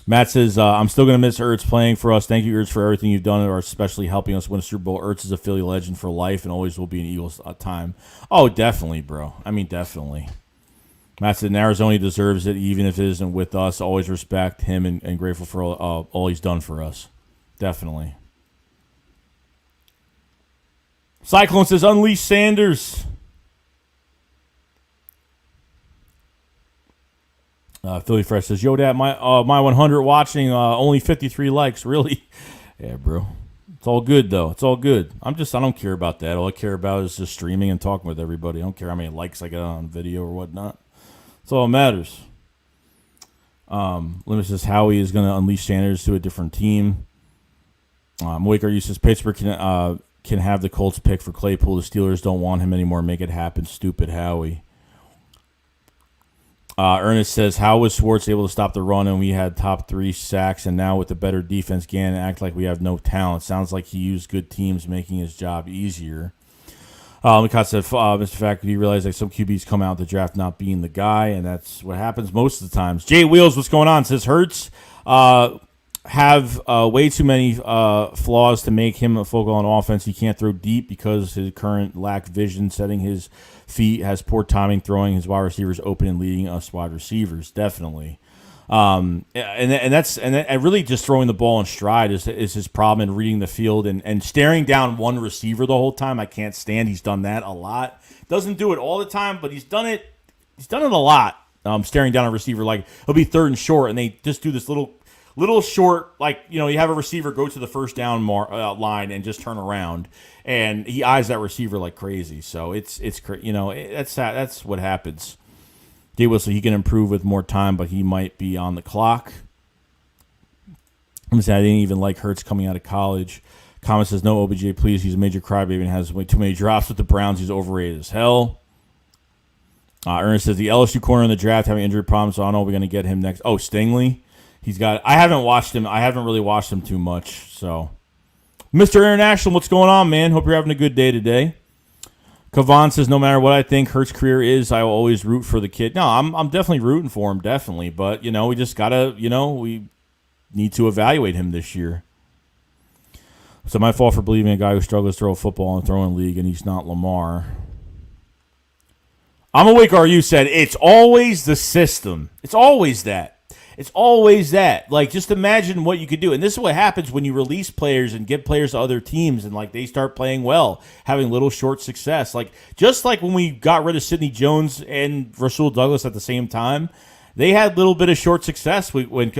Matt says, I'm still going to miss Ertz playing for us. Thank you, Ertz, for everything you've done, or especially helping us win a Super Bowl. Ertz is a Philly legend for life and always will be an Eagles time. Oh, definitely, bro. I mean, definitely. Matt said, Arizona deserves it, even if it isn't with us. Always respect him and grateful for all he's done for us. Definitely. Cyclone says, unleash Sanders. Philly Fresh says, yo, Dad, my 100 watching, only 53 likes. Really? Yeah, bro. It's all good, though. It's all good. I don't care about that. All I care about is just streaming and talking with everybody. I don't care how many likes I get on video or whatnot. That's all that matters. Limit says, Howie is going to unleash Sanders to a different team. Waker, you says, Pittsburgh can have the Colts pick for Claypool. The Steelers don't want him anymore. Make it happen, stupid Howie. Ernest says, how was Schwartz able to stop the run and we had top 3 sacks, and now with the better defense, Gannon act like we have no talent? Sounds like he used good teams, making his job easier. Mikot said, Mr. Fact, you realize that some QBs come out of the draft not being the guy, and that's what happens most of the times. Jay Wheels, what's going on? Says, Hurts have way too many flaws to make him a focal on offense. He can't throw deep because his current lack vision, setting his feet, has poor timing, throwing his wide receivers open and leading us wide receivers. Definitely. And really just throwing the ball in stride is his problem, in reading the field and staring down one receiver the whole time. I can't stand. He's done that a lot. Doesn't do it all the time, but he's done it. He's done it a lot. Staring down a receiver, like he'll be 3rd and short, and they just do this little short, like, you have a receiver go to the first down line and just turn around, and he eyes that receiver like crazy. So that's what happens. Jay Wilson, he can improve with more time, but he might be on the clock. I'm gonna say I didn't even like Hurts coming out of college. Comment says, no, OBJ, please. He's a major crybaby and has way too many drops with the Browns. He's overrated as hell. Ernest says, the LSU corner in the draft having injury problems, so I don't know if we're going to get him next. Oh, Stingley. I haven't watched him. I haven't really watched him too much. So, Mr. International, what's going on, man? Hope you're having a good day today. Kavan says, no matter what I think Hurts' career is, I will always root for the kid. No, I'm definitely rooting for him, definitely. But, we just got to, we need to evaluate him this year. So my fault for believing a guy who struggles to throw a football in a throwing league, and he's not Lamar. I'm Awake RU said, it's always the system. It's always that. It's always that. Like, just imagine what you could do. And this is what happens when you release players and give players to other teams and, like, they start playing well, having little short success. Like, just like when we got rid of Sidney Jones and Rasul Douglas at the same time, they had a little bit of short success when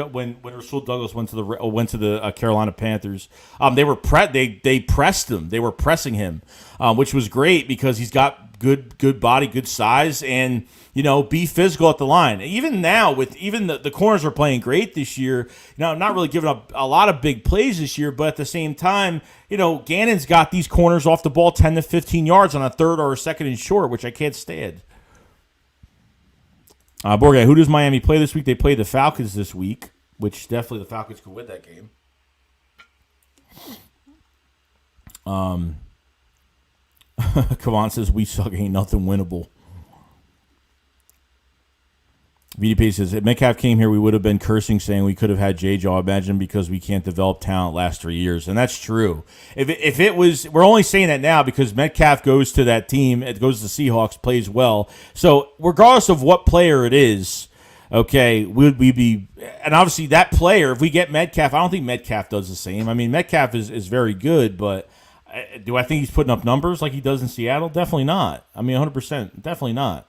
Rasul Douglas went to the Carolina Panthers. They pressed him. They were pressing him, which was great because he's got good body, good size, and be physical at the line. Even now, with even the corners are playing great this year. Not really giving up a lot of big plays this year, but at the same time, Gannon's got these corners off the ball 10 to 15 yards on a third or a second and short, which I can't stand. Borgay, who does Miami play this week? They play the Falcons this week, which definitely the Falcons could win that game. Kavan says, we suck, ain't nothing winnable. VDP says, if Metcalf came here, we would have been cursing, saying we could have had J-Jaw. Imagine because we can't develop talent last 3 years. And that's true. If it was, we're only saying that now because Metcalf goes to that team, it goes to the Seahawks, plays well. So regardless of what player it is, okay, would we be, and obviously that player, if we get Metcalf, I don't think Metcalf does the same. I mean, Metcalf is very good, but do I think he's putting up numbers like he does in Seattle? Definitely not. I mean, 100%, definitely not.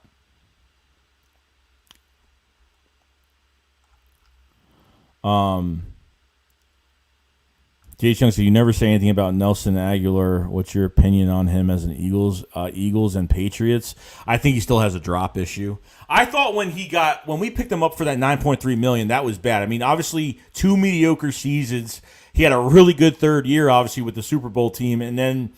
Jay Chung said, you never say anything about Nelson Aguilar. What's your opinion on him as an Eagles and Patriots? I think he still has a drop issue. I thought when we picked him up for that $9.3 million, that was bad. I mean, obviously 2 mediocre seasons. He had a really good third year, obviously, with the Super Bowl team, and then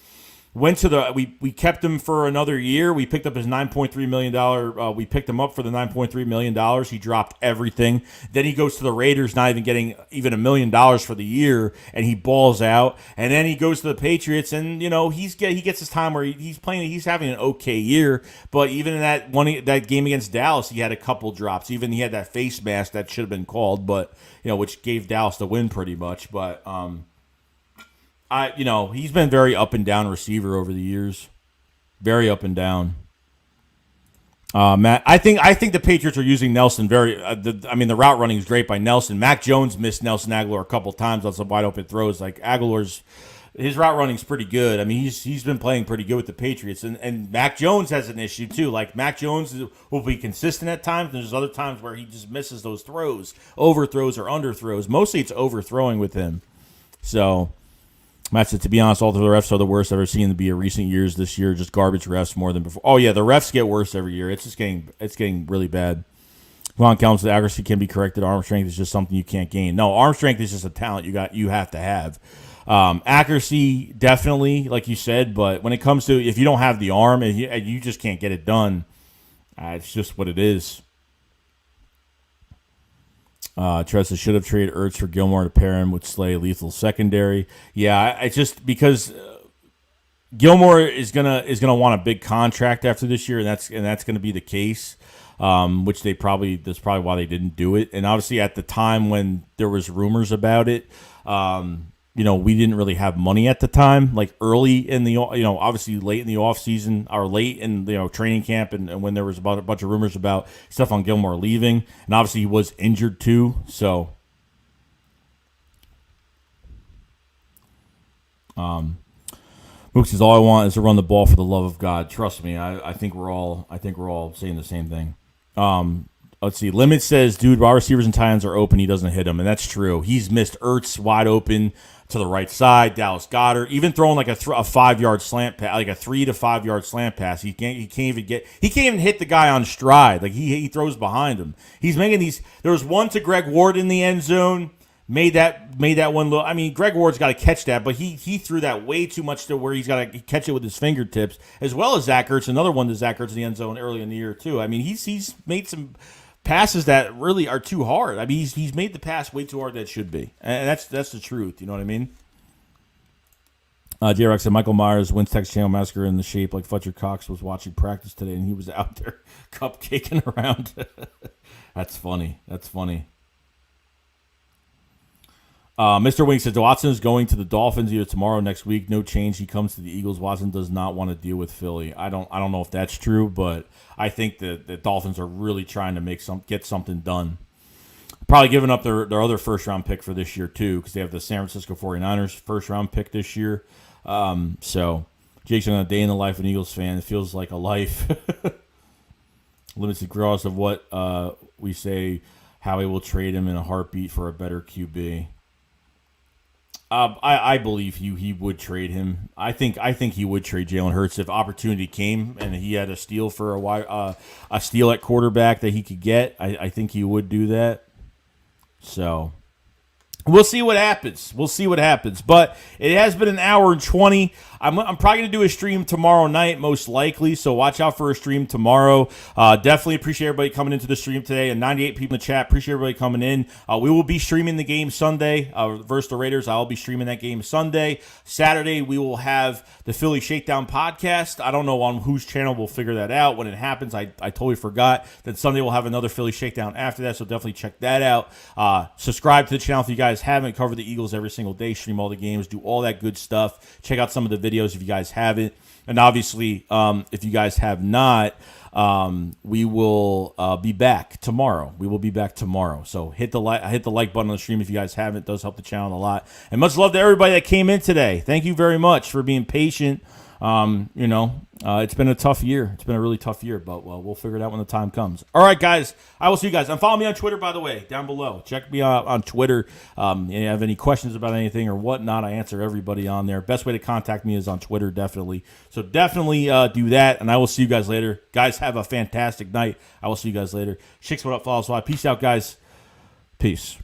went to we kept him for another year. We picked up his $9.3 million. We picked him up for the $9.3 million. He dropped everything. Then he goes to the Raiders, not even getting even $1 million for the year, and he balls out. And then he goes to the Patriots, and he gets his time where he's playing. He's having an okay year, but even in that game against Dallas, he had a couple drops. Even he had that face mask that should have been called, but which gave Dallas the win pretty much. But he's been very up and down receiver over the years, very up and down. Matt, I think the Patriots are using Nelson very. The route running is great by Nelson. Mac Jones missed Nelson Aguilar a couple times on some wide open throws. Like his route running is pretty good. I mean, he's been playing pretty good with the Patriots, and Mac Jones has an issue too. Like Mac Jones will be consistent at times, and there's other times where he just misses those throws, overthrows or underthrows. Mostly it's overthrowing with him. So. Matt said, to be honest, all the refs are the worst I've ever seen them be in recent years. This year, just garbage refs more than before. Oh, yeah, the refs get worse every year. It's getting really bad. Ron Kelm said, accuracy can be corrected. Arm strength is just something you can't gain. No, arm strength is just a talent you have to have. Accuracy, definitely, like you said, but when it comes to if you don't have the arm and you just can't get it done, it's just what it is. Tressa should have traded Ertz for Gilmore to pair him with Slay, lethal secondary. Yeah, it's just because Gilmore is gonna want a big contract after this year, and that's gonna be the case. Which that's probably why they didn't do it. And obviously at the time when there was rumors about it, we didn't really have money at the time, like early in the, obviously late in the off season or late in, training camp. And when there was about a bunch of rumors about Stephon Gilmore leaving, and obviously he was injured too. So, Mook says, all I want is to run the ball for the love of God. Trust me. I think we're all saying the same thing. Let's see. Limit says, dude, wide receivers and tight ends are open. He doesn't hit them. And that's true. He's missed Ertz wide open to the right side. Dallas Goedert, even throwing like a 5-yard slant pass, like a 3 to 5 yard slant pass. He can't even hit the guy on stride. Like he throws behind him. He's making these. There was one to Greg Ward in the end zone. Made that one look. I mean, Greg Ward's got to catch that, but he threw that way too much to where he's got to catch it with his fingertips, as well as Zach Ertz. Another one to Zach Ertz in the end zone early in the year too. I mean, he's made some passes that really are too hard. I mean, he's made the pass way too hard that it should be, and that's the truth. You know what I mean? J-Rock said Michael Myers wins Texas Chainsaw Massacre in the shape like Fletcher Cox was watching practice today, and he was out there cupcaking around. That's funny. Mr. Wing says Watson is going to the Dolphins either tomorrow or next week. No change. He comes to the Eagles. Watson does not want to deal with Philly. I don't know if that's true, but I think that the Dolphins are really trying to get something done. Probably giving up their other first-round pick for this year, too, because they have the San Francisco 49ers first-round pick this year. So Jake's on a day in the life of an Eagles fan. It feels like a life. Limited growth of what we say, Howie will trade him in a heartbeat for a better QB. I believe he would trade him. I think he would trade Jalen Hurts if opportunity came and he had a steal for a steal at quarterback that he could get. I think he would do that. So we'll see what happens. But it has been an hour and 20. I'm probably going to do a stream tomorrow night, most likely, so watch out for a stream tomorrow. Definitely appreciate everybody coming into the stream today, and 98 people in the chat. Appreciate everybody coming in. We will be streaming the game Sunday versus the Raiders. I'll be streaming that game Sunday. Saturday, we will have the Philly Shakedown podcast. I don't know on whose channel. We'll figure that out when it happens. I totally forgot that Sunday we'll have another Philly Shakedown after that, so definitely check that out. Subscribe to the channel if you guys haven't. Cover the Eagles every single day, stream all the games, do all that good stuff. Check out some of the videos if you guys haven't. And obviously, if you guys have not, we will be back tomorrow. So hit the like button on the stream if you guys haven't. It does help the channel a lot. And much love to everybody that came in today. Thank you very much for being patient. It's been a tough year. It's been a really tough year, but we'll figure it out when the time comes. All right, guys. I will see you guys. And follow me on Twitter, by the way, down below. Check me out on Twitter. If you have any questions about anything or whatnot, I answer everybody on there. Best way to contact me is on Twitter, definitely. So definitely do that, and I will see you guys later. Guys, have a fantastic night. I will see you guys later. Shakes what up, follows why. Peace out, guys. Peace.